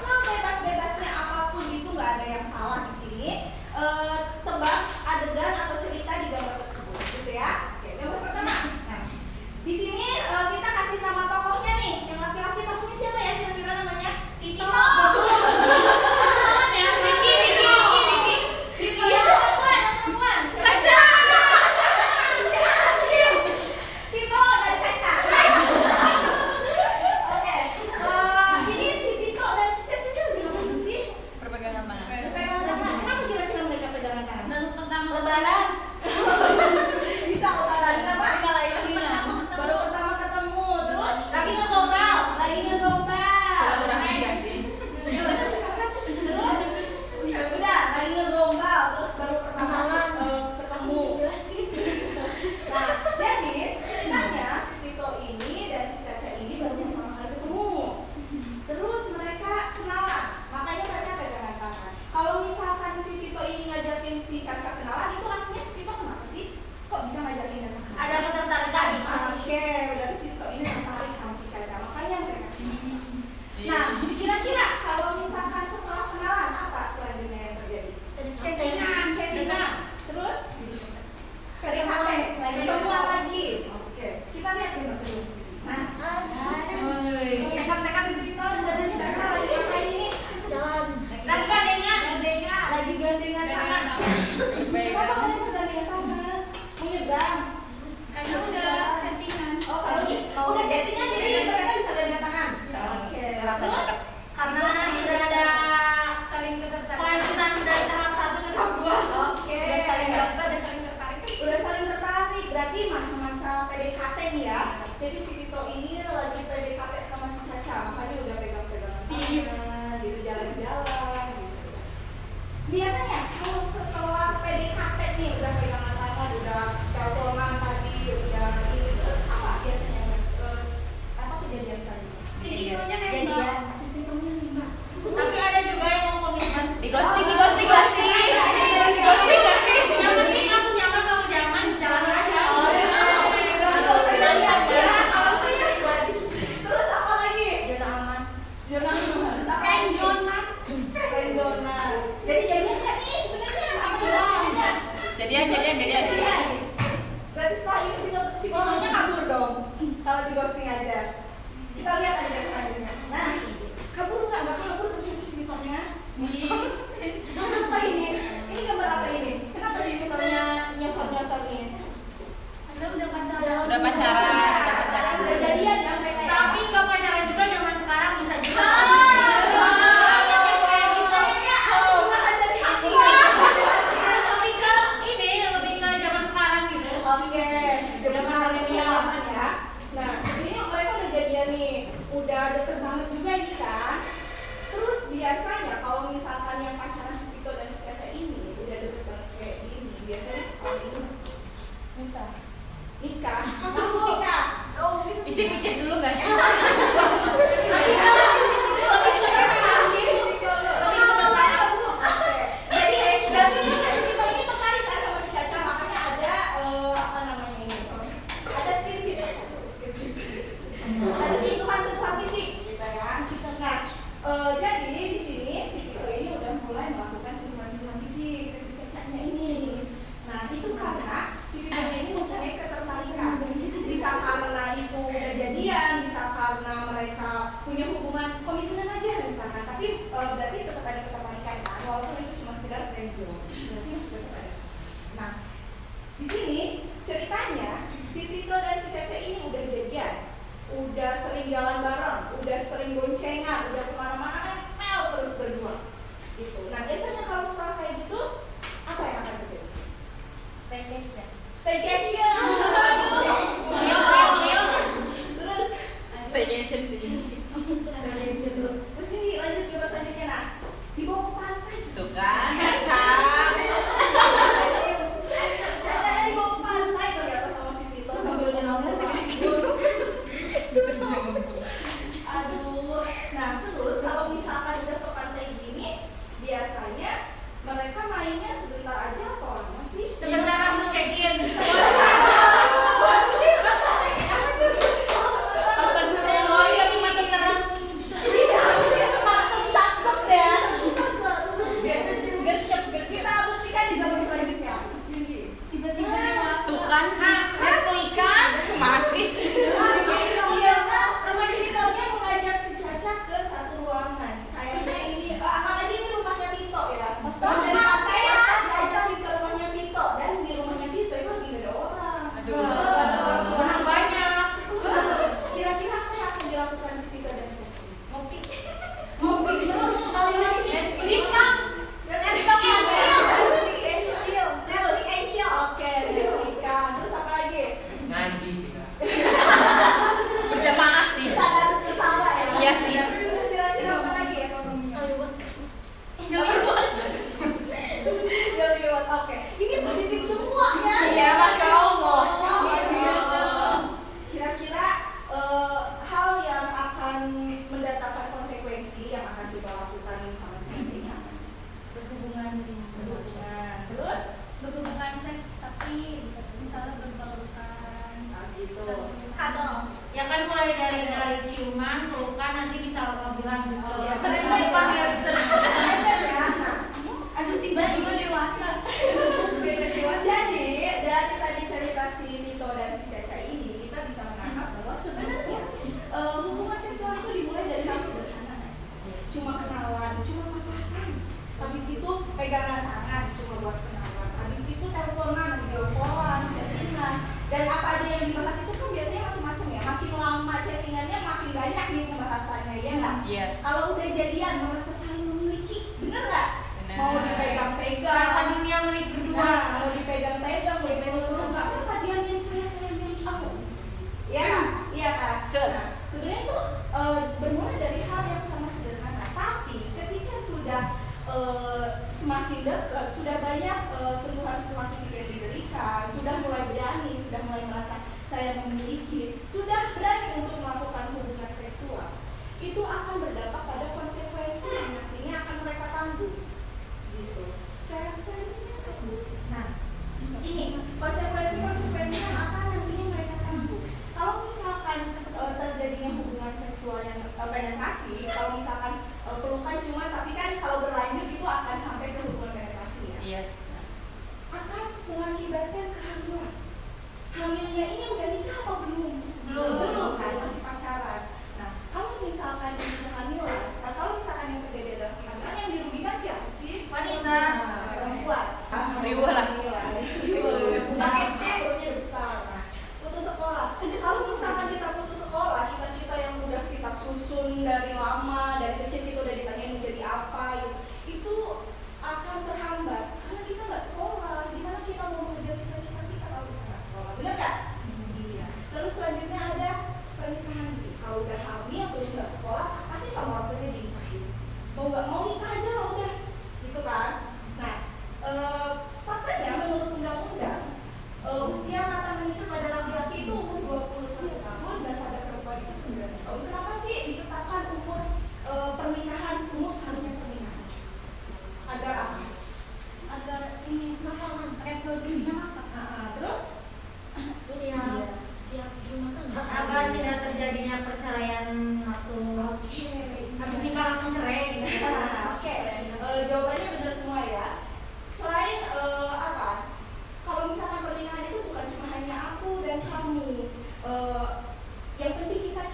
Udah pacaran. Udah jadian ya mereka ya. Tapi nggak pacaran juga zaman sekarang bisa juga. Lebih ke ini, lebih ke zaman sekarang gitu. Oke, zaman pengalaman ya. Nah, ini mereka udah jadian nih, udah deket banget juga ini kan. Terus biasanya kalau misalkan yang pacaran si Vito dan si Caca ini udah deket banget kayak gini, biasanya sekali nikah, langsung nikah. Icip-icip dulu nggak sih? Jadi di sini si Vito ini udah mulai melakukan sentuhan-sentuhan fisik ke si Cacanya ini. Nah itu karena si Vito ini mencari ketertarikan. Bisa karena itu udah jadian, bisa karena mereka punya hubungan komitmen aja misalkan. Tapi berarti tetap ada ketertarikan kan, walaupun itu cuma sekedar friendzone. Berarti masih tetap ada. Nah di sini ceritanya si Vito dan si Caca ini udah jadian. Udah sering jalan bareng, udah sering boncengan, udah kemana-mana nempel terus berdua gitu. Nah biasanya kalau setelah kayak gitu apa yang akan terjadi? Staycation. Terus Staycation sih. staycation terus. Terus ini lanjut ke selanjutnya nah dibawa ke pantai. Tuh kan, Caca. Caca dibawa ke pantai ternyata sama si Vito sambil nyelam. Aduh, nah terus kalau misalkan udah ke pantai gini, biasanya mereka mainnya sebentar aja atau lama sih? Sebentar langsung check in. Astagfirullah, ya mata terang. Satset ya. Gercep. Kita buktikan di gambar selanjutnya. Tiba-tiba dewasa. Tuh kan, Netflix kan masih. Remaja Vito-nya mengajak si Caca ke satu ruangan. Kayaknya ini, anggap aja ini rumahnya Vito ya. Dari pantai diajak ke rumahnya Vito dan di rumahnya Vito itu lagi gak ada orang. Aduh, Gak ada orang. orang banyak. Kira-kira apa yang akan dilakukan si Vito dan si Caca? Ngopi. Ngopi terus, kali lagi Lipang. Netflix and chill. Oke, Netflix. Terus apa lagi? Ngaji sih kak. Berjamaah sih. Kita harus bersama ya. Iya sih. Terus kira-kira apa lagi ya? Ngeliwat. Oke. Ini positif semua ya. Iya, Masya Allah. Kira-kira hal yang akan mendatangkan konsekuensi yang akan kita lakukan sama si apa? Berhubungan Terus? berhubungan seks tapi misalnya berpelukan Gitu. kadal ya kan mulai dari ciuman pelukan nanti bisa lebih lanjut Ya, Sering-sering ya, sering-sering. aduh tiba-tiba dewasa Jadi dari tadi cerita si Vito dan si Caca ini kita bisa menangkap bahwa sebenarnya hubungan seksual itu dimulai dari hal sederhana nggak sih? Cuma kenalan, cuma papasan. Habis itu pegangan tangan cuma buat kenalan. Habis itu teleponan, video callan, chattingan. Dan apa aja yang dibahas itu kan biasanya macam-macam ya. Makin lama chattingannya makin banyak nih pembahasannya ya nggak? Iya. Kalau udah jadian merasa saling memiliki, bener nggak? Bener. Mau dipegang-pegang. serasa dunia milik berdua Nah, mau dipegang-pegang, mau dipeluk-peluk, nggak apa-apa dia milik saya milik kamu. Ya, iya kan? Betul. Nah, sebenarnya itu bermula dari hal yang sama sederhana. Tapi ketika sudah semakin dekat, sudah banyak sentuhan-sentuhan fisik yang diberikan, sudah mulai berani, sudah mulai merasa saya memiliki, sudah berani untuk melakukan hubungan seksual, itu akan berdampak pada konsekuensi yang nantinya akan mereka tanggung. Gitu. Saya nah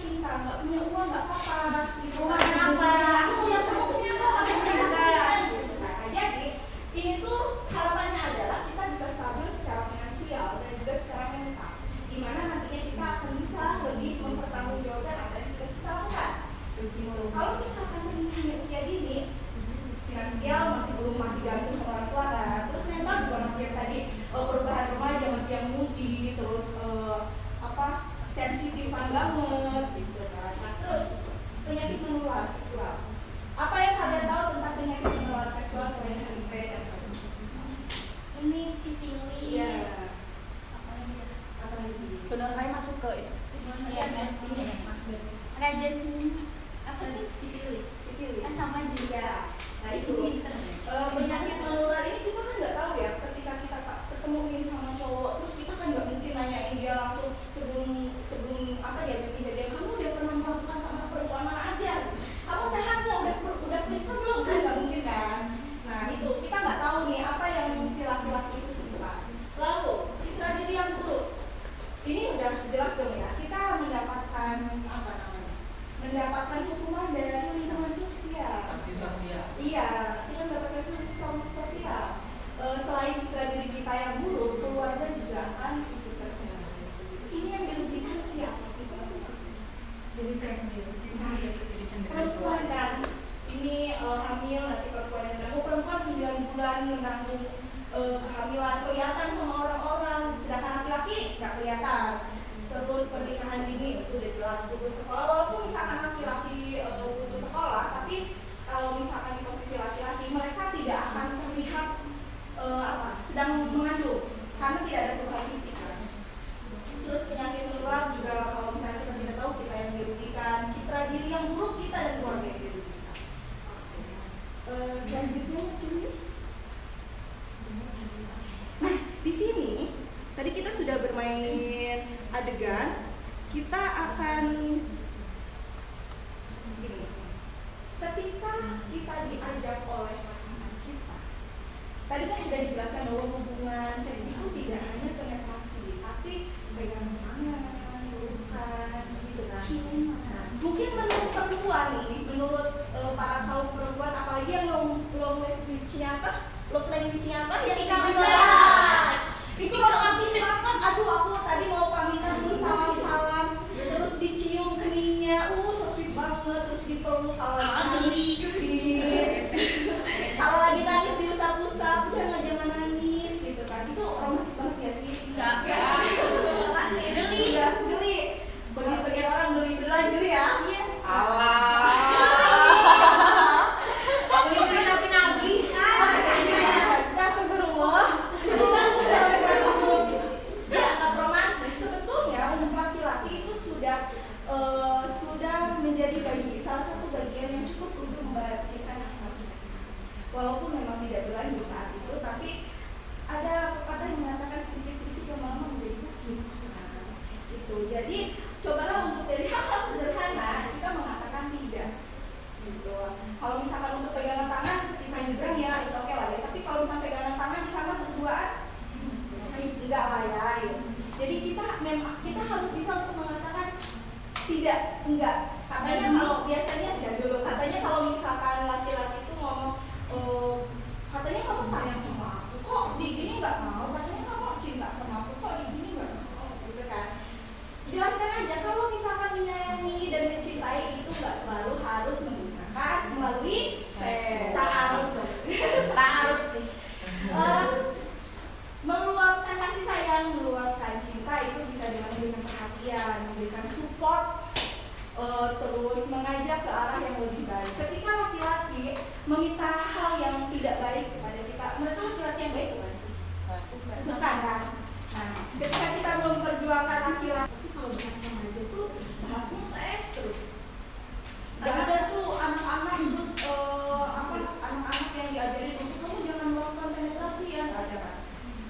cinta, nggak punya uang nggak apa-apa. Gitu. Kenapa? Ya kamu punya apa? Kamu cinta. Gitu. Nah, jadi ini tuh harapannya adalah kita bisa stabil secara finansial dan juga secara mental. Di mana nantinya kita akan bisa lebih mempertanggungjawabkan apa yang sudah kita lakukan. Begitu. Kalau misalkan menikah di usia dini, finansial masih gantung sama orang tua kan. Terus mental juga masih yang tadi perubahan remaja masih yang moody, terus sensitifan banget gitu kan. Nah, terus penyakit menular seksual. Apa yang kalian tahu tentang penyakit menular seksual selain HIV dan AIDS? Ini sifilis. Iya. Apalagi ya? Apalagi? Donor hai masuk ke itu sih. Iya, rajas apa sih? Sifilis. Sama juga. Nah itu penyakit menular ini kita kan nggak tahu ya. Ketika kita ketemu nih sama cowok, terus kita kan nggak mungkin nanyain dia langsung sebelum apa diajakin jadian, kamu udah pernah melakukan sama perempuan mana aja? Kamu sehat nggak? Udah periksa belum? Kan nggak mungkin kan? Nah itu kita nggak tahu nih apa yang si laki-laki itu suka. Lalu citra diri yang buruk. Ini udah jelas dong ya. Kita mendapatkan apa namanya? Mendapatkan hukuman dari lingkungan sosial. Sanksi sosial. Iya, kita mendapatkan sanksi sosial. Selain citra diri kita yang buruk, keluarga juga akan ikut terserang. Ini yang dirugikan siapa sih, teman-teman? Jadi saya sendiri. Perempuan kan, ini hamil nanti perempuan yang menanggung. Perempuan 9 bulan menanggung kehamilan, kelihatan sama orang-orang, sedangkan laki-laki nggak kelihatan. Terus pernikahan dini itu udah jelas, putus sekolah. Walaupun misalkan laki-laki putus sekolah, tapi kalau misalkan di posisi laki-laki, mereka tidak akan terlihat sedang mengandung karena tidak ada perubahan fisik kan. Terus penyakit menular juga kalau misalnya kita tidak tahu, kita yang dirugikan, citra diri yang buruk kita dan keluarga yang dirugikan. Selanjutnya Mas Juli. Nah di sini tadi kita sudah bermain adegan, kita akan gini. Ketika kita diajak oleh pasangan kita, tadi kan sudah dijelaskan bahwa hubungan seks itu tidak hanya penetrasi, tapi pegangan tangan, pelukan, gitu kan. Nah, mungkin menurut perempuan nih, menurut para kaum perempuan, apalagi yang love language-nya apa? Love language-nya apa? Physical touch. Physical touch banget. Aduh, aku tadi mau pamitan terus salam-salam, terus dicium keningnya, so sweet banget, terus dipeluk kalau kalau lagi nangis diusap-usap, udah nggak jangan nangis gitu kan. Itu romantis banget ya sih? Enggak. Geli. Bagi sebagian orang geli ya. Iya. Geli tapi nagih. Dianggap romantis, sebetulnya untuk laki-laki itu sudah menjadi salah satu bagian yang cukup untuk membangkitkan hasrat. Walaupun memang tidak berlanjut saat itu, tapi ada pepatah yang mengatakan sedikit-sedikit lama-lama menjadi bukit. Nah, itu. Jadi cobalah untuk dari hal-hal sederhana kita mengatakan tidak. Gitu. Kalau misalkan untuk pegangan tangan ketika nyebrang ya it's okay lah ya. Tapi kalau misalkan pegangan tangan di kamar berduaan, enggak lah ya. Jadi kita harus bisa untuk mengatakan tidak, enggak. Katanya kalau biasanya tidak dulu. Katanya kalau misalkan laki-laki itu ngomong, katanya kamu sayang sama aku, kok di gini nggak mau. Katanya kamu cinta sama aku, kok di gini nggak mau, gitu kan. Jelaskan aja kalau misalkan menyayangi dan mencintai itu nggak selalu harus menggunakan melalui seks. Taaruf sih. Meluapkan kasih sayang, meluapkan cinta itu bisa dengan memberikan perhatian, memberikan support, terus mengajak ke arah yang lebih baik. Ketika laki-laki meminta hal yang tidak baik kepada kita, mereka laki-laki yang baik bukan sih? Bukan kan? Nah, ketika kita memperjuangkan laki-laki, pasti kalau bahas remaja tuh bahasnya seks terus. Gak ada tuh anak-anak terus anak-anak yang diajarin untuk kamu jangan melakukan penetrasi ya, nggak ada kan?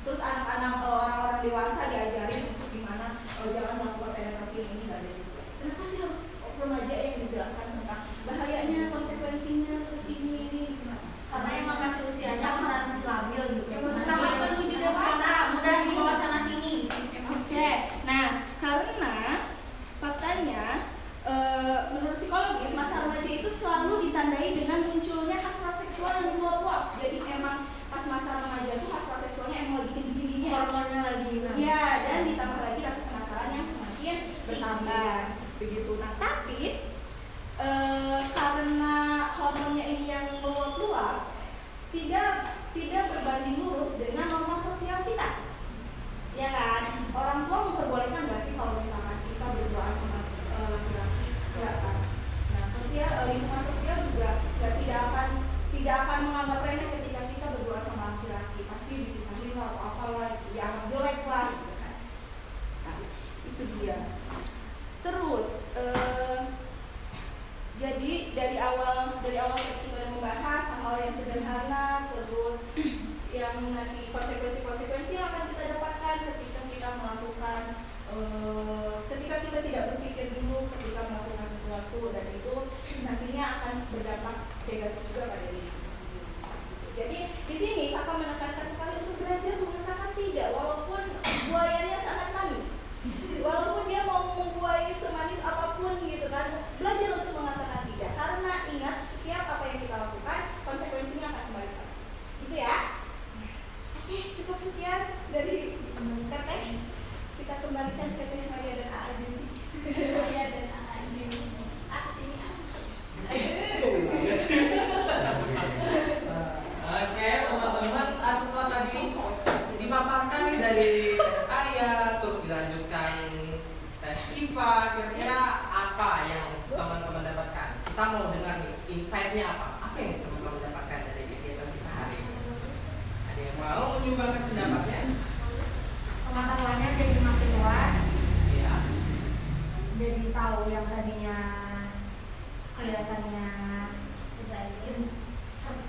Terus anak-anak orang-orang dewasa diajarin untuk gimana jangan melakukan penetrasi ini, nggak ada juga. Kenapa sih harus remaja yang dijelaskan tentang bahayanya, konsekuensinya, terus ini gimana? Karena emang kasih usianya masih labil gitu. Sangat menuju dewasa, Mudah di bawah sana sini. Oke, nah karena begitu. Nah tapi karena hormonnya ini yang meluap-luap, tidak berbanding lurus dengan norma sosial kita, ya kan? Orang tua memperbolehkan nggak sih kalau misalkan kita berduaan sama laki-laki? Enggak kan? Nah lingkungan sosial juga tidak akan menganggap remeh ketika kita berduaan sama laki-laki. Pasti dipisahin lah atau apalah, dianggap jelek lah, gitu kan? Nah itu dia. Terus jadi dari awal kita membahas hal yang sederhana, terus yang nanti konsekuensi yang akan kita dapatkan ketika kita melakukan ketika kita tidak berpikir dulu ketika melakukan sesuatu, dan itu nantinya akan berdampak negatif juga pada diri kita sendiri. Jadi di sini kakak menekankan sekali untuk belajar mengatakan tidak, walaupun buayanya sangat manis, walaupun dia mau membuai semanis apapun gitu kan, belajar untuk mengatakan tidak, karena ingat setiap apa yang kita lakukan konsekuensinya akan kembali. Gitu ya. Oke, cukup sekian dari Teteh. Kita kembalikan ke Teteh Maria dan Aa Juni. Maria dan Aa Juni. Sini. Oke teman-teman, setelah tadi dipaparkan nih dari ayah, terus dilanjutkan tes SIPA, kira-kira apa yang teman-teman dapatkan? Kita mau dengar nih insight-nya apa? Apa yang teman-teman dapatkan dari kegiatan kita hari ini? Ada yang mau menyumbangkan pendapatnya? Pengetahuannya jadi makin luas, Iya. jadi tahu yang tadinya kelihatannya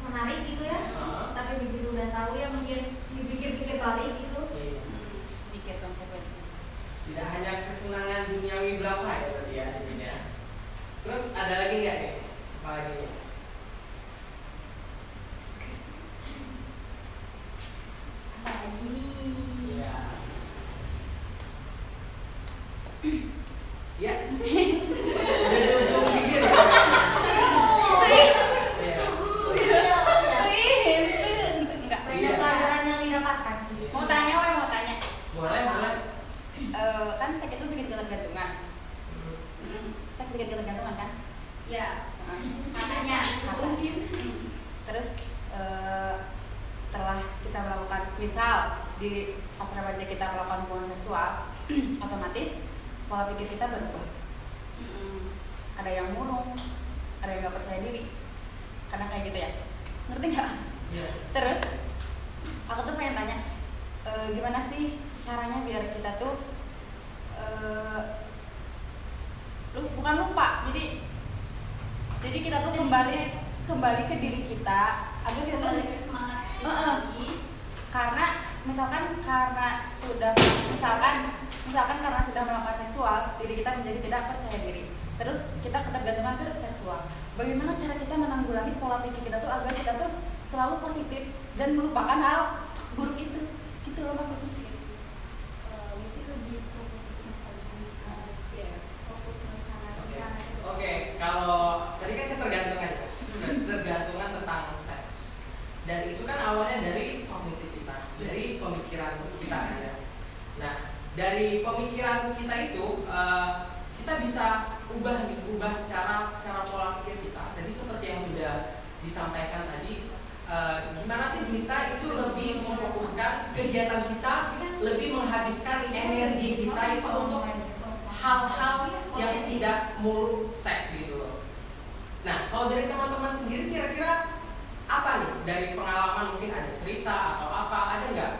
menarik gitu ya, tapi begitu udah tahu ya mungkin dipikir-pikir balik gitu. Pikir konsekuensi. Tidak hanya kesenangan duniawi belaka ya tadi ya, ini ya. Terus ada lagi nggak nih? Apa lagi nih? Lagi nih. Iya. Ya. Udah di ujung bibir ya. Enggak. Banyak pelajaran yang didapatkan sih. Mau tanya. Boleh. Kan sek itu bikin ketergantungan. Sek bikin ketergantungan kan? Ya, Katanya. Terus setelah kita melakukan, misal di pas remaja kita melakukan hubungan seksual, otomatis pola pikir kita berubah. Ada yang murung, ada yang nggak percaya diri, karena kayak gitu ya. Ngerti nggak? Iya. Terus aku tuh pengen tanya, gimana sih caranya biar kita tuh bukan lupa, jadi kita tuh kembali ke diri kita agar kita kembali ke semangat lagi. Karena misalkan karena sudah melakukan seksual, diri kita menjadi tidak percaya diri, terus kita ketergantungan ke seksual. Bagaimana cara kita menanggulangi pola pikir kita tuh agar kita tuh selalu positif dan melupakan hal buruk itu, gitu loh maksudnya. Mungkin lebih fokus rencana. Oke, kalau tadi kan ketergantungan tentang seks, dan itu kan awalnya dari kognitif kita, dari pemikiran kita ya. Nah, dari pemikiran kita itu kita bisa ubah cara pola pikir kita. Jadi seperti yang sudah disampaikan tadi, gimana sih kita itu lebih memfokuskan kegiatan kita, lebih menghabiskan energi kita itu untuk hal-hal yang tidak melulu seks gitu loh. Nah, kalau dari teman-teman sendiri kira-kira apa nih dari pengalaman, mungkin ada cerita atau apa, ada nggak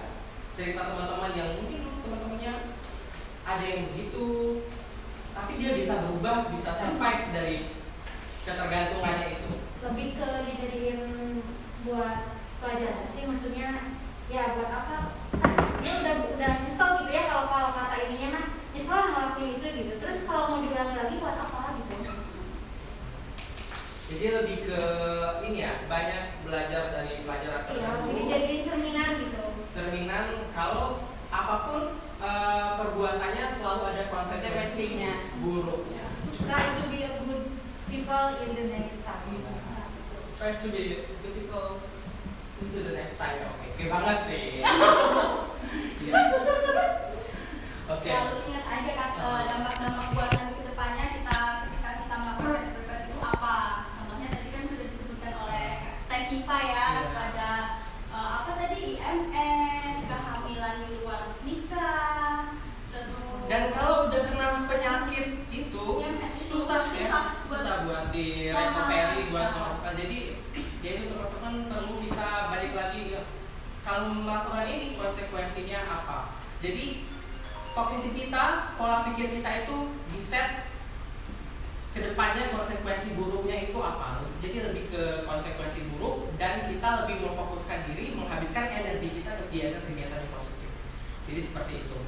cerita teman-teman yang mungkin dulu teman-temannya ada yang begitu, tapi dia bisa berubah, bisa survive dari ketergantungannya itu? Lebih ke dijadiin buat pelajaran sih, maksudnya ya buat apa? Dia udah nyesel gitu ya, kalau kata ininya mah nyesel ngelakuin itu gitu. Terus kalau mau diulangi lagi buat apa gitu? Jadi lebih ke ini ya, banyak belajar dari pelajaran Iya, terdahulu. jadi jadiin cerminan gitu. Cerminan kalau apapun perbuatannya selalu ada konsekuensinya buruknya. Try to be a good people in the next time. Try to be good people into the next time. Oke banget sih. Iya. Oke. Selalu ingat aja kan dampak-dampak buat nanti ke depannya kita penyakit itu susah buat di recovery, buat normal. Jadi ya itu teman-teman perlu kita balik lagi ya. Kalau melakukan ini konsekuensinya apa? Jadi kognitif kita, pola pikir kita itu diset kedepannya konsekuensi buruknya itu apa. Jadi lebih ke konsekuensi buruk dan kita lebih memfokuskan diri, menghabiskan energi kita ke kegiatan-kegiatan yang positif. Jadi seperti itu.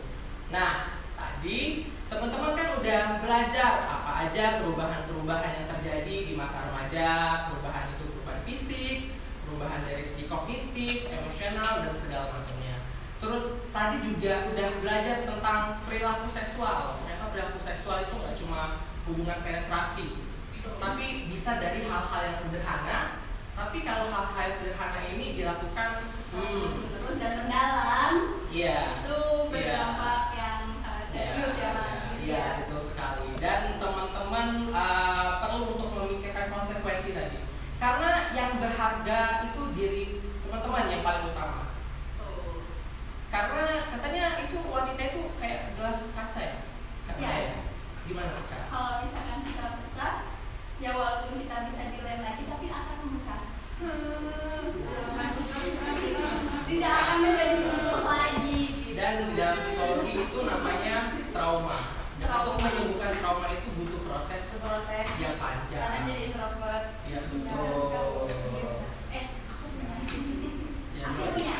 Nah, tadi teman-teman kan udah belajar apa aja perubahan-perubahan yang terjadi di masa remaja. Perubahan itu perubahan fisik, perubahan dari segi kognitif, emosional, dan segala macamnya. Terus tadi juga udah belajar tentang perilaku seksual. Ternyata perilaku seksual itu nggak cuma hubungan penetrasi, tapi bisa dari hal-hal yang sederhana. Tapi kalau hal-hal yang sederhana ini dilakukan terus dan mendalam, iya, itu berdampak yang sangat serius ya Mas. Iya, betul sekali. Dan teman-teman perlu untuk memikirkan konsekuensi tadi. Karena yang berharga itu diri teman-teman yang paling utama. Karena katanya itu wanita itu kayak gelas kaca ya? Iya. Gimana Kak? Kalau misalkan kita pecah, ya walaupun kita bisa dilem lagi, tapi akan membekas. Tidak akan menjadi utuh lagi. Dan di dalam psikologi itu namanya trauma. Untuk menyembuhkan trauma itu butuh proses yang panjang. Karena jadi introvert. Iya betul. Aku punya.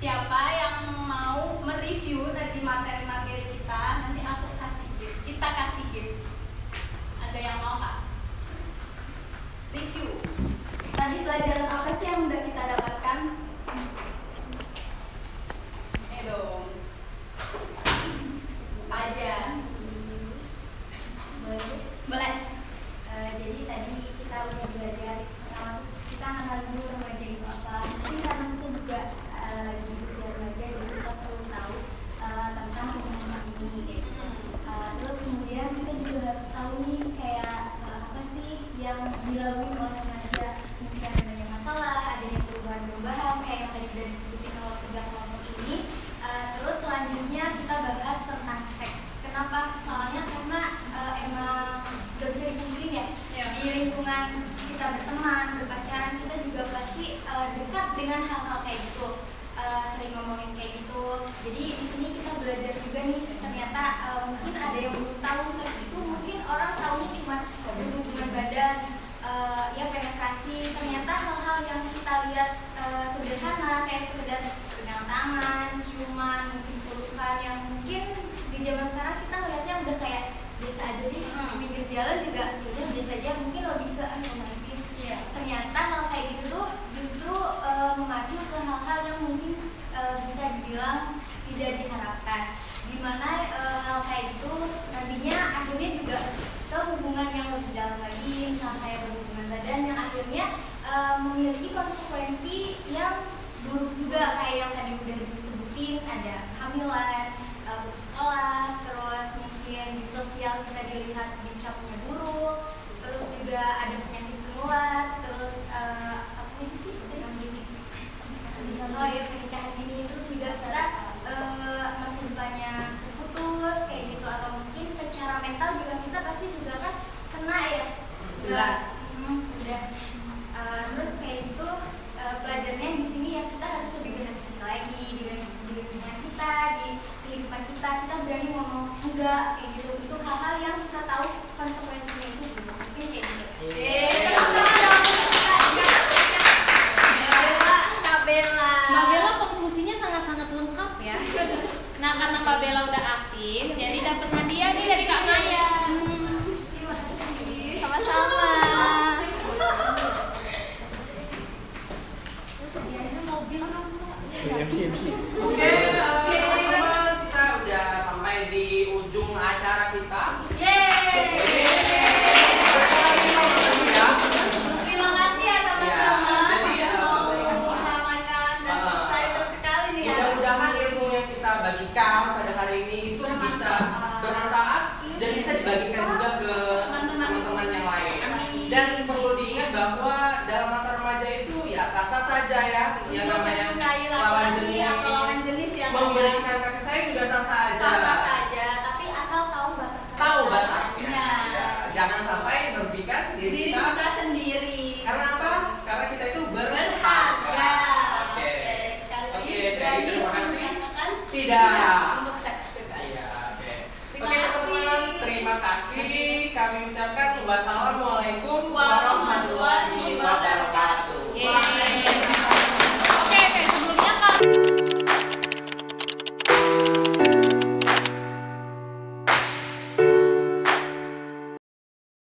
Siapa yang mau mereview tadi materi-materi kita, nanti aku kasih gift. Kita kasih gift. Ada yang mau nggak? Review. Tadi pelajaran apa sih yang udah kita dapatkan? Dong. Apa aja? Boleh. Jadi tadi kita udah belajar pertama kita kenal dulu remaja itu apa. Nanti karena kita juga lagi usia remaja, jadi kita perlu tahu tentang hubungan ini. Terus kemudian kita juga harus tahu nih kayak apa sih yang dilalui oleh remaja. Mungkin adanya masalah, adanya perubahan-perubahan kayak yang tadi udah disebutin oleh 3 kelompok ini. Terus selanjutnya kita bahas tentang seks. Kenapa? Soalnya karena emang gak bisa dipungkiri ya, di lingkungan kita berteman, berpacaran, kita juga pasti dekat dengan hal-hal kayak gitu, sering ngomongin kayak gitu. Jadi di sini kita belajar juga nih, ternyata mungkin ada yang belum tahu seks itu, mungkin orang tahunya cuma hubungan badan, ya penetrasi. Ternyata hal-hal yang kita lihat sederhana kayak sekedar pegang tangan, ciuman, mungkin pelukan yang mungkin di zaman sekarang kita ngeliatnya udah kayak biasa aja deh, di pinggir jalan juga udah biasa aja, mungkin lebih ke romantis. Ternyata hal kayak gitu tuh justru memacu ke hal-hal yang mungkin bisa dibilang tidak diharapkan, dimana hal kayak gitu nantinya akhirnya juga ke hubungan yang lebih dalam lagi, misalnya kayak berhubungan badan yang akhirnya memiliki konsekuensi yang buruk juga, kayak yang tadi udah disebutin, ada kehamilan, putus sekolah, terus mungkin di sosial kita dilihat dicapnya buruk, terus juga ada penyakit menular, terus apa sih itu yang gini, oh ya pernikahan ini, terus juga secara masa depannya terputus kayak gitu, atau mungkin secara mental juga kita pasti juga kan kena ya, jelas. Udah terus kayak gitu pelajarannya di sini ya kita harus lebih berhati-hati lagi di lingkungan kita, di kehidupan kita berani ngomong enggak kayak gitu. Itu hal-hal yang kita tahu konsekuensinya itu mungkin kayak gitu. Mbak Bella konklusinya sangat-sangat lengkap ya. Nah karena Mbak Bella udah aktif, jadi dapat hadiah nih dari Kak Maya. Terima kasih. Sama-sama. Oke, teman-teman, kita udah sampai di ujung acara kita. Terima kasih ya teman-teman. Jadi, mengamalkan dan excited sekali nih ya. Mudah-mudahan ilmu yang kita bagikan pada hari ini itu bisa bermanfaat dan bisa dibagikan juga ke teman-teman yang lain. Dan perlu diingat bahwa dalam masa remaja itu ya sah-sah saja ya, yang namanya lawan jenis, atau lawan jenis yang memberikan kasih sayang juga sah-sah aja. sah-sah saja, tapi asal tahu batas Tidak. Untuk seks bebas. Iya, oke. Terima Oke kasih. teman-teman, terima kasih. Kami ucapkan wassalam